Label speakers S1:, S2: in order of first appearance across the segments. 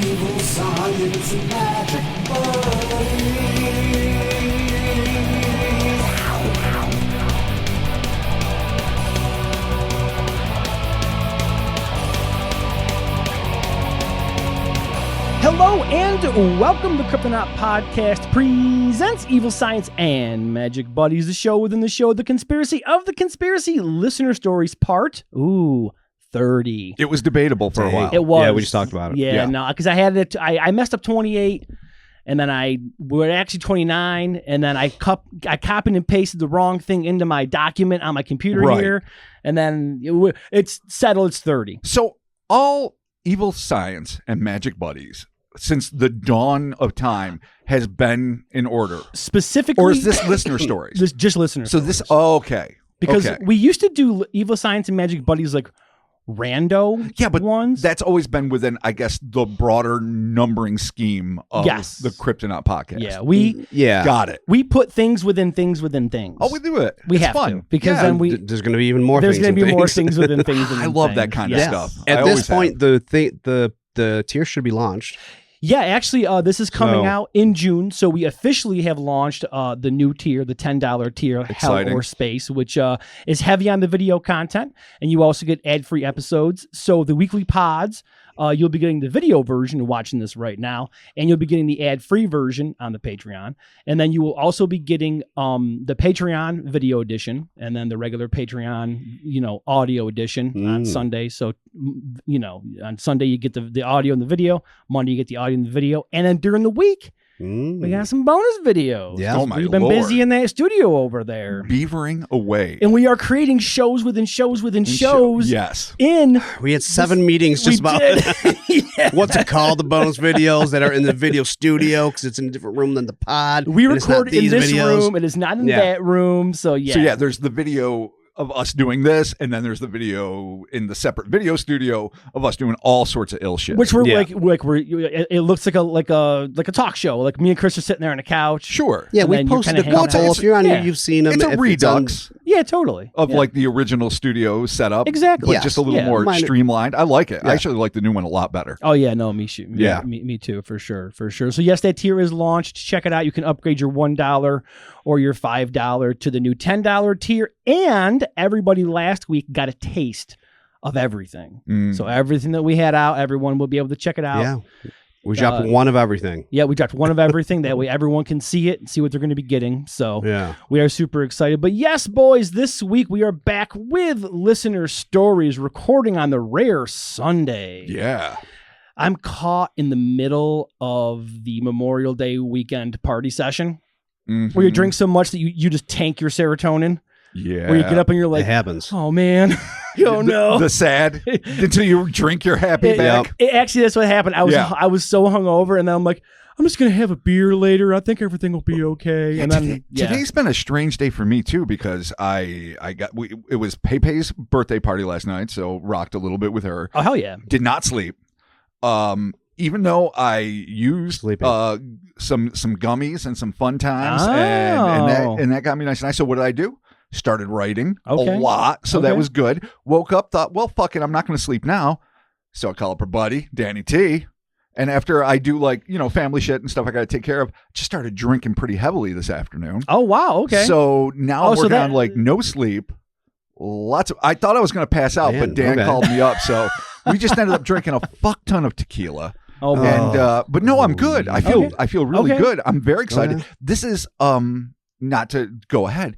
S1: Evil science and magic buddies.
S2: Hello and welcome to Cryptonaut Podcast presents Evil Science and Magic Buddies, the show within the show, the conspiracy of the conspiracy, listener stories part 30.
S3: It was debatable for a while.
S2: It was.
S4: Yeah, we just talked about it.
S2: Yeah. No, because I had it. I messed up 28, and then we're actually 29, and then I copied and pasted the wrong thing into my document on my computer here, and then it's settled. It's 30.
S3: So all Evil Science and Magic Buddies, since the dawn of time, has been in order.
S2: Specifically,
S3: or is this listener stories?
S2: This just listener.
S3: So
S2: stories.
S3: Okay.
S2: Because we used to do Evil Science and Magic Buddies like rando ones.
S3: That's always been within, I guess, the broader numbering scheme of the Cryptonaut podcast.
S2: Yeah, we
S3: got it.
S2: We put things within things within things.
S3: Oh, we do it.
S2: We
S3: it's
S2: have
S3: fun.
S2: to because then
S4: there's going to be even more.
S2: There's going to be more things within things.
S3: I love that kind of stuff.
S4: At this point, the tier should be launched.
S2: Yeah, actually, this is coming out in June, so we officially have launched the new tier, the $10 tier,
S3: Exciting.
S2: Hell or Space, which is heavy on the video content, and you also get ad-free episodes. So the weekly pods, you'll be getting the video version, watching this right now, and you'll be getting the ad-free version on the Patreon, and then you will also be getting the Patreon video edition, and then the regular Patreon, audio edition on Sunday. So, on Sunday you get the audio and the video, Monday you get the audio and the video, and then during the week, we got some bonus videos.
S4: Yeah.
S3: Oh my
S2: We've been
S3: Lord.
S2: busy in that studio over there.
S3: Beavering away.
S2: And we are creating shows within shows within shows.
S3: Yes.
S4: We had 7 meetings just about what to call the bonus videos that are in the video studio because it's in a different room than the pod.
S2: We record in this
S4: videos.
S2: room. It is not in that room. So
S3: there's the video of us doing this, and then there's the video in the separate video studio of us doing all sorts of ill shit.
S2: Which we're it looks like a talk show. Like me and Chris are sitting there on a couch.
S3: Sure.
S4: Yeah,
S2: And
S4: we
S2: then you're
S4: posted
S2: kinda
S4: a couple.
S2: hanging out.
S4: If you're on here, you've seen them.
S3: It's a
S4: If
S3: redux
S2: Yeah, totally.
S3: of like the original studio setup.
S2: Exactly.
S3: But
S4: Yes.
S3: just a little
S2: Yeah.
S3: more streamlined. I like it.
S4: Yeah.
S3: I actually like the new one a lot better.
S2: Oh yeah, no, me too.
S3: Yeah.
S2: me too, for sure. So yes, that tier is launched. Check it out. You can upgrade your $1 or your $5 to the new $10 tier. And everybody last week got a taste of everything. So everything that we had out, everyone will be able to check it out.
S4: Yeah. We dropped one of everything.
S2: Yeah, we dropped one of everything. That way everyone can see it and see what they're going to be getting. So we are super excited. But yes, boys, this week we are back with listener stories, recording on the rare Sunday.
S3: Yeah.
S2: I'm caught in the middle of the Memorial Day weekend party session where you drink so much that you just tank your serotonin.
S3: Yeah.
S2: Where you get up and you're like,
S4: it happens.
S2: Oh, man. Oh, no.
S3: The sad until you drink your happy back.
S2: Actually, that's what happened. I was so hungover, and then I'm like, I'm just going to have a beer later. I think everything will be okay. And then
S3: today's been a strange day for me too, because it was Pepe's birthday party last night, so rocked a little bit with her.
S2: Oh, hell yeah.
S3: Did not sleep. Even though I used some gummies and some fun times, and that got me nice and nice. So what did I do? Started writing a lot, so that was good. Woke up, thought, well, fuck it, I'm not going to sleep now. So I call up her buddy, Danny T. And after I do family shit and stuff I got to take care of, just started drinking pretty heavily this afternoon.
S2: Oh, wow. Okay.
S3: So now I'm working on no sleep. I thought I was going to pass out, but Dan called me up. So we just ended up drinking a fuck ton of tequila.
S2: Oh, man.
S3: But no, I'm good. I feel really good. I'm very excited. This is not to go ahead.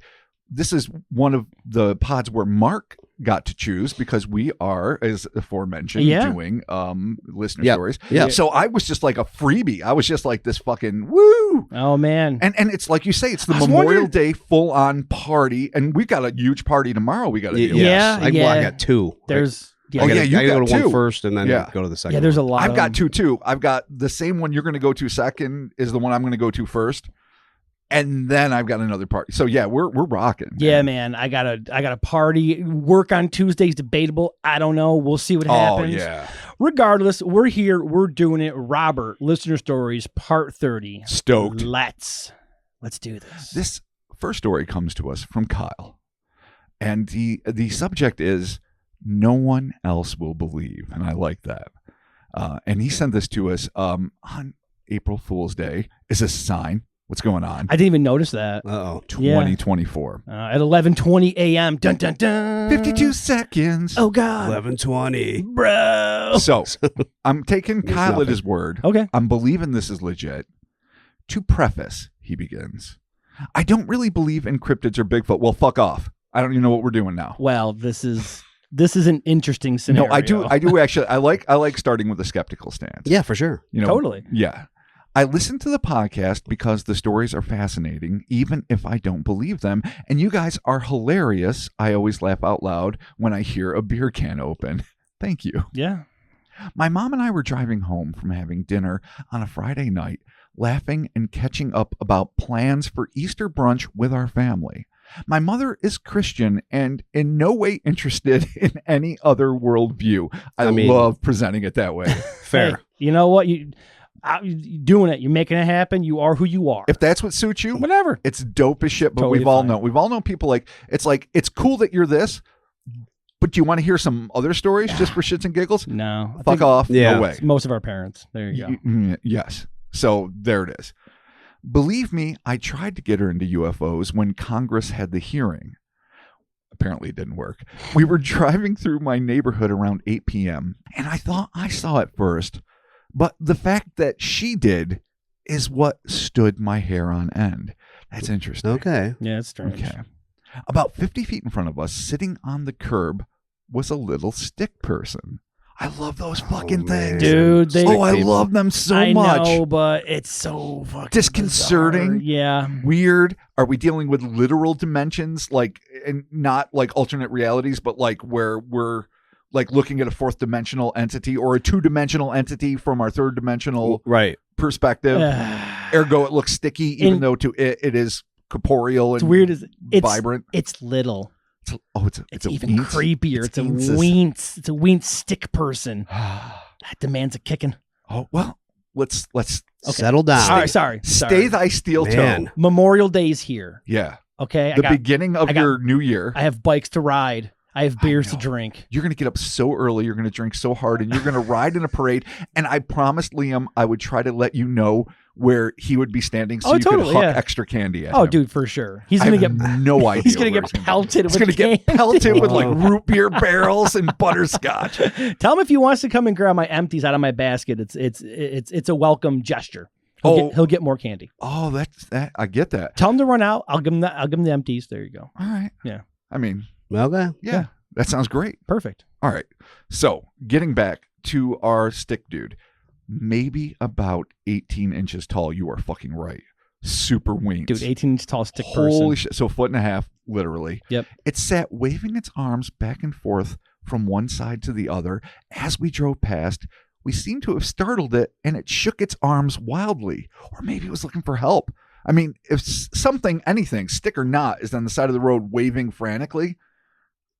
S3: This is one of the pods where Mark got to choose because we are, as aforementioned, doing listener stories.
S4: Yeah.
S3: So I was just like a freebie. I was just like this fucking woo.
S2: Oh, man.
S3: And it's like you say, it's the Memorial Day full on party, and we got a huge party tomorrow. We got to do.
S4: I got 2.
S2: There's.
S4: I gotta go to
S3: two.
S4: one first and then go to the second.
S2: Yeah, there's a
S4: one.
S2: lot.
S3: I've got two too. I've got the same one you're going to go to second is the one I'm going to go to first. And then I've got another party. So yeah, we're rocking.
S2: Yeah, man. I got a party. Work on Tuesday's debatable. I don't know. We'll see what happens.
S3: Oh yeah.
S2: Regardless, we're here. We're doing it. Robert, listener stories, part 30.
S3: Stoked.
S2: Let's do this.
S3: This first story comes to us from Kyle, and the subject is "No one else will believe," and I like that. And he sent this to us on April Fool's Day. Is this a sign? What's going on?
S2: I didn't even notice that.
S3: 2024.
S2: At 11:20 a.m. Dun dun dun.
S3: 52 seconds.
S2: Oh God.
S4: 11:20,
S2: bro.
S3: So I'm taking Kyle at his word.
S2: Okay.
S3: I'm believing this is legit. To preface, he begins, I don't really believe in cryptids or Bigfoot. Well, fuck off. I don't even know what we're doing now.
S2: Well, this is an interesting scenario.
S3: No, I do actually. I like starting with a skeptical stance.
S4: Yeah, for sure.
S2: Totally.
S3: Yeah. I listen to the podcast because the stories are fascinating, even if I don't believe them. And you guys are hilarious. I always laugh out loud when I hear a beer can open. Thank you.
S2: Yeah.
S3: My mom and I were driving home from having dinner on a Friday night, laughing and catching up about plans for Easter brunch with our family. My mother is Christian and in no way interested in any other worldview. I mean, love presenting it that way.
S4: Fair.
S2: Hey, you know what? You're doing it. You're making it happen. You are who you are.
S3: If that's what suits you,
S2: whatever.
S3: It's dope as shit. But
S2: Totally
S3: we've all known people it's cool that you're this, but do you want to hear some other stories just for shits and giggles?
S2: No.
S3: Fuck off.
S4: Yeah.
S3: No way.
S2: It's most of our parents. There you go.
S3: Yes. So there it is. Believe me, I tried to get her into UFOs when Congress had the hearing. Apparently it didn't work. We were driving through my neighborhood around 8 p.m. and I thought I saw it first. But the fact that she did is what stood my hair on end. That's interesting.
S4: Okay.
S2: Yeah, it's strange.
S3: Okay. About 50 feet in front of us, sitting on the curb, was a little stick person. I love those fucking things.
S2: Dude,
S3: I love them so much.
S2: I know, but it's so fucking
S3: disconcerting.
S2: bizarre. Yeah.
S3: Weird. Are we dealing with literal dimensions, and not like alternate realities, but like where we're like looking at a fourth dimensional entity or a 2-dimensional entity from our third dimensional perspective? Ergo, it looks sticky, even though to it is corporeal and
S2: weird. It's
S3: vibrant.
S2: It's little.
S3: It's
S2: even creepier. It's a weens. It's a weens stick person. That demands a kicking.
S3: Oh well, let's
S4: settle down.
S2: All right, sorry.
S3: Stay thy steel toe.
S2: Memorial Day's here.
S3: Yeah.
S2: Okay.
S3: The beginning of your new year.
S2: I have bikes to ride. I have beers to drink.
S3: You're going to get up so early. You're going to drink so hard, and you're going to ride in a parade. And I promised Liam I would try to let you know where he would be standing so you could huck extra candy at him.
S2: Dude, for sure. He's going to get
S3: no idea.
S2: He's going to get pelted.
S3: He's going to get pelted with like root beer barrels and butterscotch.
S2: Tell him if he wants to come and grab my empties out of my basket. It's a welcome gesture. He'll get more candy.
S3: Oh, that's that. I get that.
S2: Tell him to run out. I'll give him the empties. There you go.
S3: All right.
S2: Yeah.
S3: I mean,
S4: okay.
S3: Yeah. That sounds great.
S2: Perfect.
S3: All right. So getting back to our stick dude, maybe about 18 inches tall. You are fucking right. Super wings.
S2: Dude, 18 inch tall stick person.
S3: Holy shit. So 1.5 feet, literally.
S2: Yep.
S3: It sat waving its arms back and forth from one side to the other. As we drove past, we seemed to have startled it and it shook its arms wildly. Or maybe it was looking for help. I mean, if anything, stick or not, is on the side of the road waving frantically,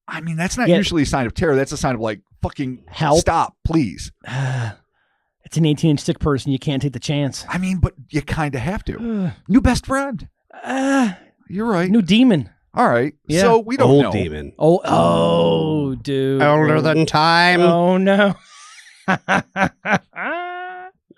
S3: I mean, that's not usually a sign of terror. That's a sign of like, fucking help. Stop, please.
S2: It's an 18-inch stick person. You can't take the chance.
S3: I mean, but you kind of have to. New best friend. You're right.
S2: New demon.
S3: All right. Yeah. So we don't know.
S4: Old demon.
S2: Oh, dude.
S4: Older than time.
S2: Oh, no.
S4: I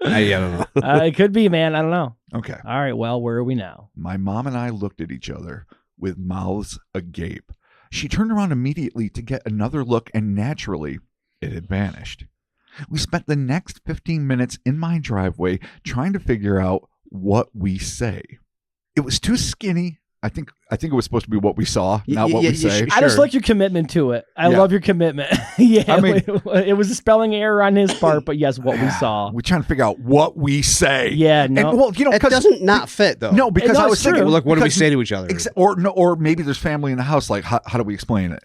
S4: don't know.
S2: It could be, man. I don't know.
S3: Okay.
S2: All right. Well, where are we now?
S3: My mom and I looked at each other with mouths agape. She turned around immediately to get another look, and naturally, it had vanished. We spent the next 15 minutes in my driveway trying to figure out what we say. It was too skinny. I think it was supposed to be what we saw, not what we say.
S2: Sure. I just like your commitment to it. I love your commitment. Yeah, I mean, it was a spelling error on his part, but yes, what we saw.
S3: We're trying to figure out what we say.
S2: Yeah, no.
S3: And, well,
S4: it doesn't not fit though.
S3: No, because I was thinking,
S4: look, what do we say to each other?
S3: Or maybe there's family in the house. Like, how do we explain it?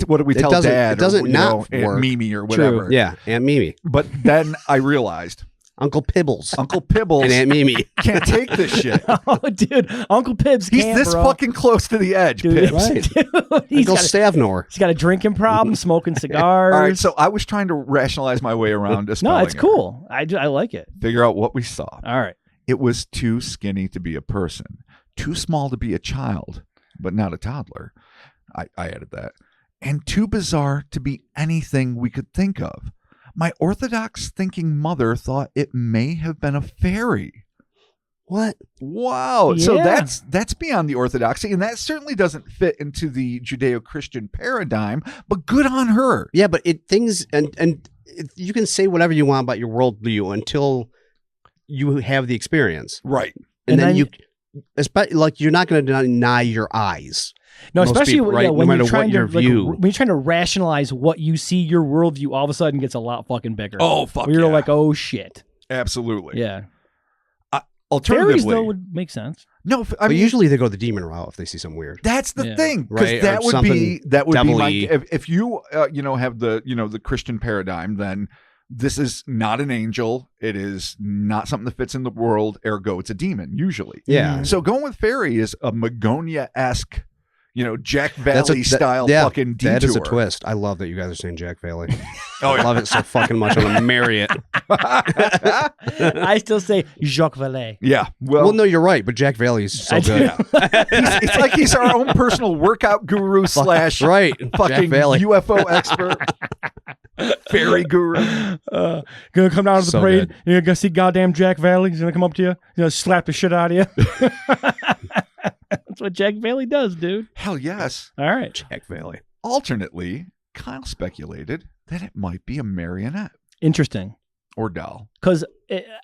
S4: What
S3: do we tell Dad?
S4: It doesn't not work.
S3: Aunt Mimi or whatever.
S2: True.
S4: Yeah, Aunt Mimi.
S3: But then I realized.
S4: Uncle Pibbles.
S3: And
S4: Aunt Mimi.
S3: Can't take this shit.
S2: Oh, dude. Uncle Pibbs can't,
S3: He's this fucking close to the edge,
S2: dude,
S3: Pibbs.
S2: Right.
S4: Uncle Stavnor.
S2: He's got a drinking problem, smoking cigars.
S3: All right, so I was trying to rationalize my way around this.
S2: No, it's cool. I like it.
S3: Figure out what we saw.
S2: All right.
S3: It was too skinny to be a person, too small to be a child, but not a toddler. I added that. And too bizarre to be anything we could think of. My orthodox thinking mother thought it may have been a fairy.
S4: What?
S3: Wow. So
S2: Yeah.
S3: that's beyond the orthodoxy, and that certainly doesn't fit into the Judeo-Christian paradigm, but good on her.
S4: Yeah, but you can say whatever you want about your worldview until you have the experience.
S3: Right.
S4: And then you're not going to deny your eyes.
S2: No,
S4: Most
S2: especially
S4: people, right?
S2: when
S4: No
S2: you're
S4: matter
S2: trying
S4: what
S2: to
S4: your view.
S2: when you're trying to rationalize what you see, your worldview all of a sudden gets a lot fucking bigger.
S3: Oh, fuck
S2: You're
S3: yeah.
S2: like, oh shit.
S3: Absolutely.
S2: Yeah.
S3: Alternatively,
S2: Fairies though would make sense.
S3: no,
S4: But usually they go the demon route if they see something weird.
S3: that's the
S2: Yeah.
S3: thing, because
S4: Right, or
S3: that would be my
S4: devilly.
S3: if you have the Christian paradigm, then this is not an angel. It is not something that fits in the world. Ergo, it's a demon usually.
S4: Yeah.
S3: So going with fairy is a Magonia-esque, Jack Valley style fucking detour.
S4: That is a twist. I love that you guys are saying Jack Valley.
S3: Oh,
S4: I love it so fucking much. I'm going to marry it.
S2: I still say Jacques Vallée.
S3: Yeah.
S4: Well, no, you're right, but Jack Valley is so good.
S3: It's like he's our own personal workout guru /
S4: Right. Jack
S3: fucking
S4: Valley.
S3: UFO expert, fairy guru.
S2: Gonna come down to the
S4: So
S2: parade.
S4: good.
S2: You're gonna see goddamn Jack Valley. He's gonna come up to you. Slap the shit out of you. That's what Jack Valley does, dude.
S3: Hell yes.
S2: All right.
S4: Jack Valley.
S3: Alternately, Kyle speculated that it might be a marionette
S2: Interesting.
S3: or doll.
S2: Because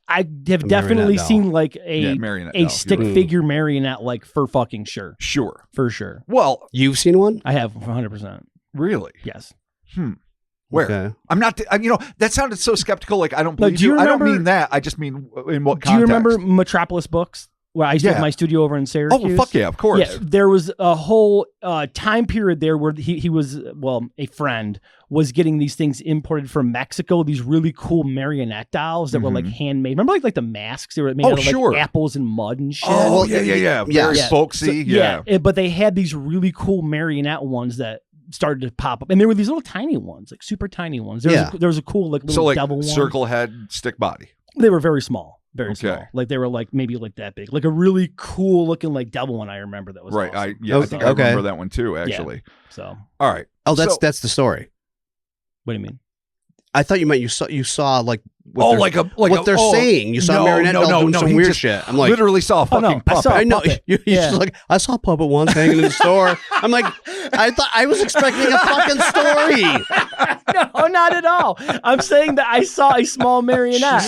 S2: I have definitely
S4: doll.
S2: seen like
S3: Yeah,
S2: a
S3: marionette doll.
S2: stick
S3: You're right.
S2: figure marionette, like for fucking sure.
S3: Sure.
S2: For sure.
S3: Well,
S4: You've seen one?
S2: I have 100%.
S3: really?
S2: Yes.
S3: Where?
S4: Okay.
S3: I'm not. That sounded so skeptical. Like I don't
S2: No,
S3: believe
S2: do you
S3: you. I don't
S2: remember-
S3: mean that. I just mean in what context.
S2: Do you remember Metropolis Books? Where I used to have
S3: Yeah.
S2: my studio over in Syracuse?
S3: Oh, fuck yeah, of course.
S2: Yeah, there was a whole time period there where he was, a friend was getting these things imported from Mexico, these really cool marionette dolls that were like handmade. Remember like the masks? They were made out of like apples and mud and shit.
S3: Oh,
S4: well,
S3: yeah. Very
S2: Yeah.
S3: folksy.
S2: So, but they had these really cool marionette ones that started to pop up. And there were these little tiny ones, like super tiny ones. There was a cool like little devil one.
S3: Circle head, stick body.
S2: They were very small. Very
S3: Okay.
S2: small. Like they were like maybe like that big. Like a really cool looking like devil one I remember that was
S3: Right.
S2: awesome.
S3: I think I remember that one too, actually.
S2: So
S3: All right.
S4: Oh, that's
S3: So-
S4: the story.
S2: what do you mean?
S4: I thought you meant you saw like what they're
S3: oh,
S4: saying. You saw
S3: no,
S4: marionette
S3: no,
S4: doll
S3: no,
S4: doing
S3: no,
S4: some
S3: he
S4: weird
S3: just
S4: shit. I'm like,
S3: literally saw a fucking
S2: no, I
S3: puppet.
S2: saw a
S4: I know.
S2: puppet.
S4: You're
S2: Yeah.
S4: just like, I saw a puppet once hanging in the store. I'm like, I thought I was expecting a fucking story.
S2: No, not at all. I'm saying that I saw a small marionette.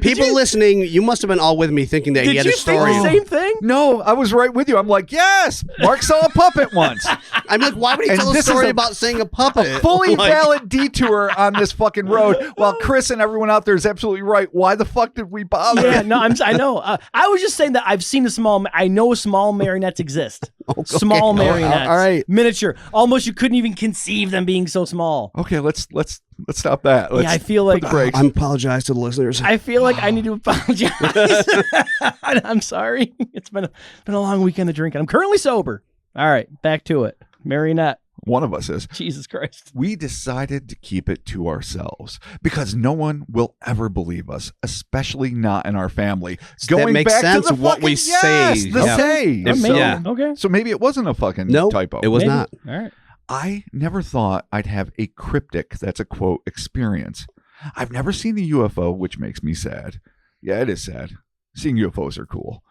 S4: People listening, you must have been all with me thinking that he
S2: Did
S4: had
S2: you
S4: a story.
S2: think the same thing?
S3: No, I was right with you. I'm like, yes, Mark saw a puppet once.
S4: I'm like, why would he
S3: And
S4: tell a
S3: this is
S4: story
S3: a-
S4: about seeing a puppet?
S3: Fully
S4: Like,
S3: valid detour on this fucking road. While Chris and everyone out there is absolutely right. Why the fuck did we bother?
S2: Yeah, no, I know. I was just saying that I've seen I know small marionettes exist. Small marionettes.
S4: All right.
S2: Miniature. Almost you couldn't even conceive them being so small.
S3: Okay, let's stop that. Let's
S2: I feel like
S3: put the brakes.
S4: I apologize to the listeners.
S2: I feel like I need to apologize. I'm sorry. It's been a long weekend of drinking. I'm currently sober. All right, back to it. Marionette.
S3: One of us is.
S2: Jesus Christ.
S3: We decided to keep it to ourselves because no one will ever believe us, especially not in our family.
S4: That makes
S3: back
S4: sense
S3: to the
S4: what we
S3: fucking, yes,
S4: say.
S3: the
S4: Yeah.
S3: say.
S2: Maybe.
S4: Yeah.
S2: Okay.
S3: So maybe it wasn't a fucking
S4: Nope,
S3: typo.
S4: it was
S2: Maybe.
S4: not.
S2: All right.
S3: I never thought I'd have a cryptic, that's a quote, experience. I've never seen a UFO, which makes me sad. Yeah, it is sad. Seeing UFOs are cool.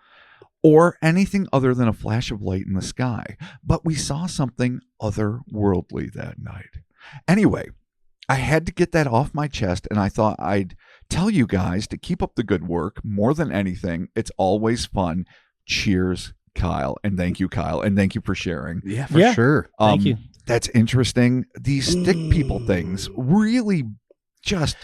S3: Or anything other than a flash of light in the sky. But we saw something otherworldly that night. Anyway, I had to get that off my chest, and I thought I'd tell you guys to keep up the good work. More than anything, it's always fun. Cheers, Kyle. And thank you, Kyle. And thank you for sharing.
S4: Yeah, for sure.
S2: Thank you.
S3: That's interesting. These stick people things really just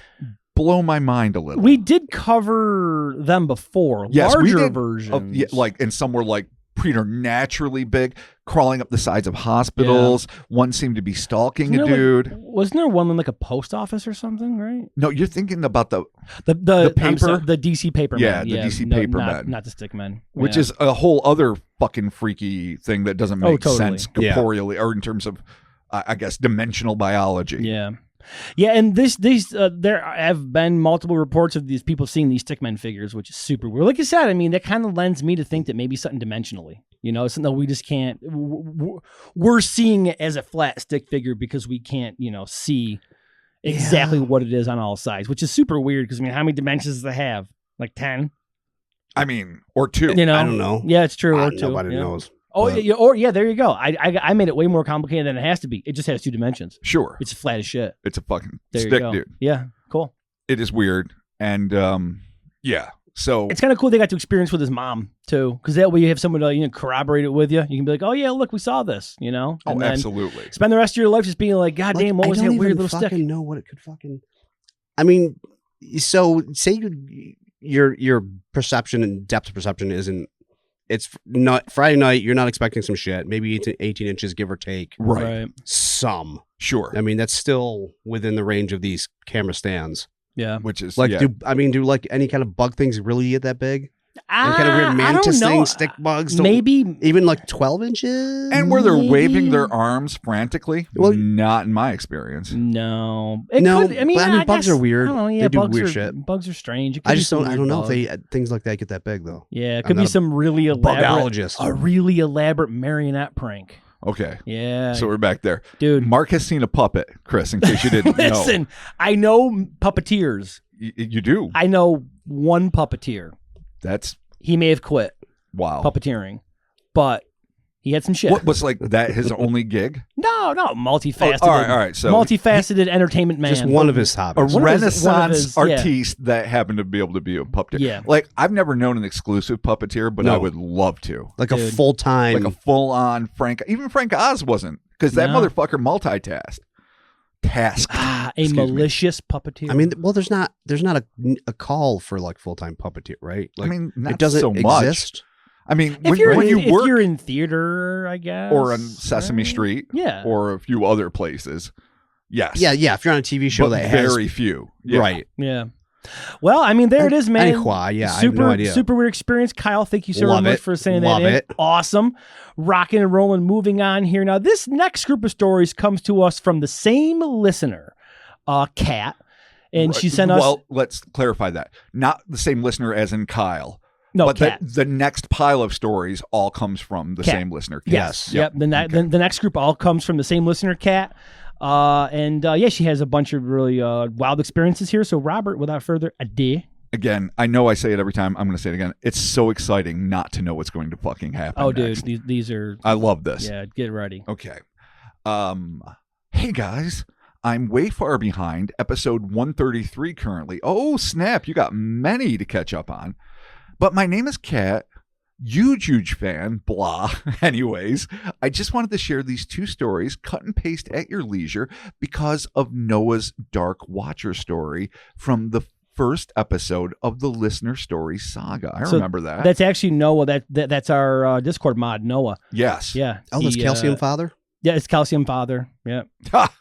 S3: blow my mind a little.
S2: We did cover them before.
S3: Yes, we
S2: larger
S3: did.
S2: versions.
S3: And some were like preternaturally big, crawling up the sides of hospitals. One seemed to be stalking a dude.
S2: Wasn't there one in like a post office or something, right?
S3: No, you're thinking about the
S2: The
S3: paper?
S2: I'm sorry, the DC paper
S3: Yeah,
S2: man.
S3: the DC paper man.
S2: Not the stick men.
S3: which
S2: Yeah.
S3: is a whole other fucking freaky thing that doesn't make
S2: totally.
S3: sense
S4: Yeah.
S3: corporeally or in terms of, I guess, dimensional biology.
S2: Yeah. Yeah, and there have been multiple reports of these people seeing these Stickmen figures, which is super weird. Like I said, I mean, that kind of lends me to think that maybe something dimensionally, something that we just can't. We're seeing it as a flat stick figure because we can't, see exactly what it is on all sides, which is super weird. Because I mean, how many dimensions does it have? Like 10?
S3: I mean, or 2.
S4: I don't know.
S2: Yeah, it's true. Or 2.
S4: Nobody knows.
S2: Oh, there you go. I made it way more complicated than it has to be. It just has 2 dimensions.
S3: Sure.
S2: It's flat as shit.
S3: It's a fucking
S2: There
S3: stick,
S2: you go.
S3: dude.
S2: Yeah, cool.
S3: It is weird. And so
S2: it's kind of cool they got to experience with his mom too, because that way you have someone to corroborate it with you. You can be like, oh yeah, look, we saw this, and then
S3: absolutely.
S2: spend the rest of your life just being like, God damn, what was that weird little stick?
S4: I don't know what it could fucking. I mean, so say your perception and depth of perception isn't. It's not Friday night. You're not expecting some shit. Maybe 18 inches, give or take.
S3: Right.
S4: Some.
S3: Sure.
S4: I mean, that's still within the range of these camera stands.
S2: Yeah.
S4: Which is like, do like any kind of bug things really get that big? Any kind of weird mantis things, stick bugs?
S2: Maybe
S4: even like 12 inches?
S3: And where they're waving their arms frantically? Well, not in my experience.
S2: No.
S4: I mean, bugs are weird.
S2: I don't know, yeah,
S4: they do weird shit.
S2: Bugs are strange.
S4: I don't know if things like that get that big though.
S2: Yeah, it could be some really elaborate,
S4: bugologist.
S2: A really elaborate marionette prank.
S3: Okay.
S2: Yeah.
S3: So we're back there.
S2: Dude.
S3: Mark has seen a puppet, Chris, in case you didn't know.
S2: Listen, I know puppeteers.
S3: You do?
S2: I know one puppeteer. He may have quit.
S3: Wow.
S2: Puppeteering. But he had some shit.
S3: What was like that his only gig?
S2: No, multifaceted.
S3: Oh, all right. So
S2: multifaceted entertainment man.
S4: Just one of his hobbies.
S3: A Renaissance artiste that happened to be able to be a puppeteer.
S2: Yeah.
S3: Like I've never known an exclusive puppeteer, but I would love to.
S4: Like a full-time.
S3: Like a full-on Frank. Even Frank Oz wasn't, because that motherfucker multitasked.
S2: A malicious puppeteer.
S4: I mean, well, there's not a call for like full-time puppeteer, right? Like,
S3: I mean, not
S4: it doesn't
S3: so much.
S4: exist.
S3: I mean,
S2: if you're in theater, I guess,
S3: or on Sesame Street,
S2: yeah,
S3: or a few other places, yes,
S4: yeah. If you're on a TV show
S3: but
S4: that has
S3: very few,
S4: right?
S2: Yeah. Well, I mean, there it is, man.
S4: Yeah, I have
S2: super,
S4: no idea.
S2: Super weird experience. Kyle, thank you so much for saying that.
S4: Love it.
S2: Awesome. Rocking and rolling. Moving on here. Now, this next group of stories comes to us from the same listener, Kat, and she sent us.
S3: Well, let's clarify that. Not the same listener as in Kyle.
S2: No,
S3: but
S2: Kat.
S3: the next pile of stories all comes from the same listener. Kat.
S2: Yes. Yep. The next group all comes from the same listener, Kat. She has a bunch of really wild experiences here. So, Robert, without further ado.
S3: Again, I know I say it every time. I'm going to say it again. It's so exciting not to know what's going to fucking happen.
S2: Oh,
S3: next.
S2: dude, these are.
S3: I love this.
S2: Yeah, get ready.
S3: Okay. Hey guys, I'm way far behind. Episode 133 currently. Oh snap! You got many to catch up on. But my name is Kat. Huge fan, blah. Anyways, I just wanted to share these 2 stories, cut and paste at your leisure, because of Noah's Dark Watcher story from the first episode of the Listener Stories saga. I remember that.
S2: That's actually Noah. That's our Discord mod, Noah.
S3: Yes.
S2: Yeah.
S4: Oh, that's Calcium Father?
S2: Yeah, it's Calcium Father. Yep.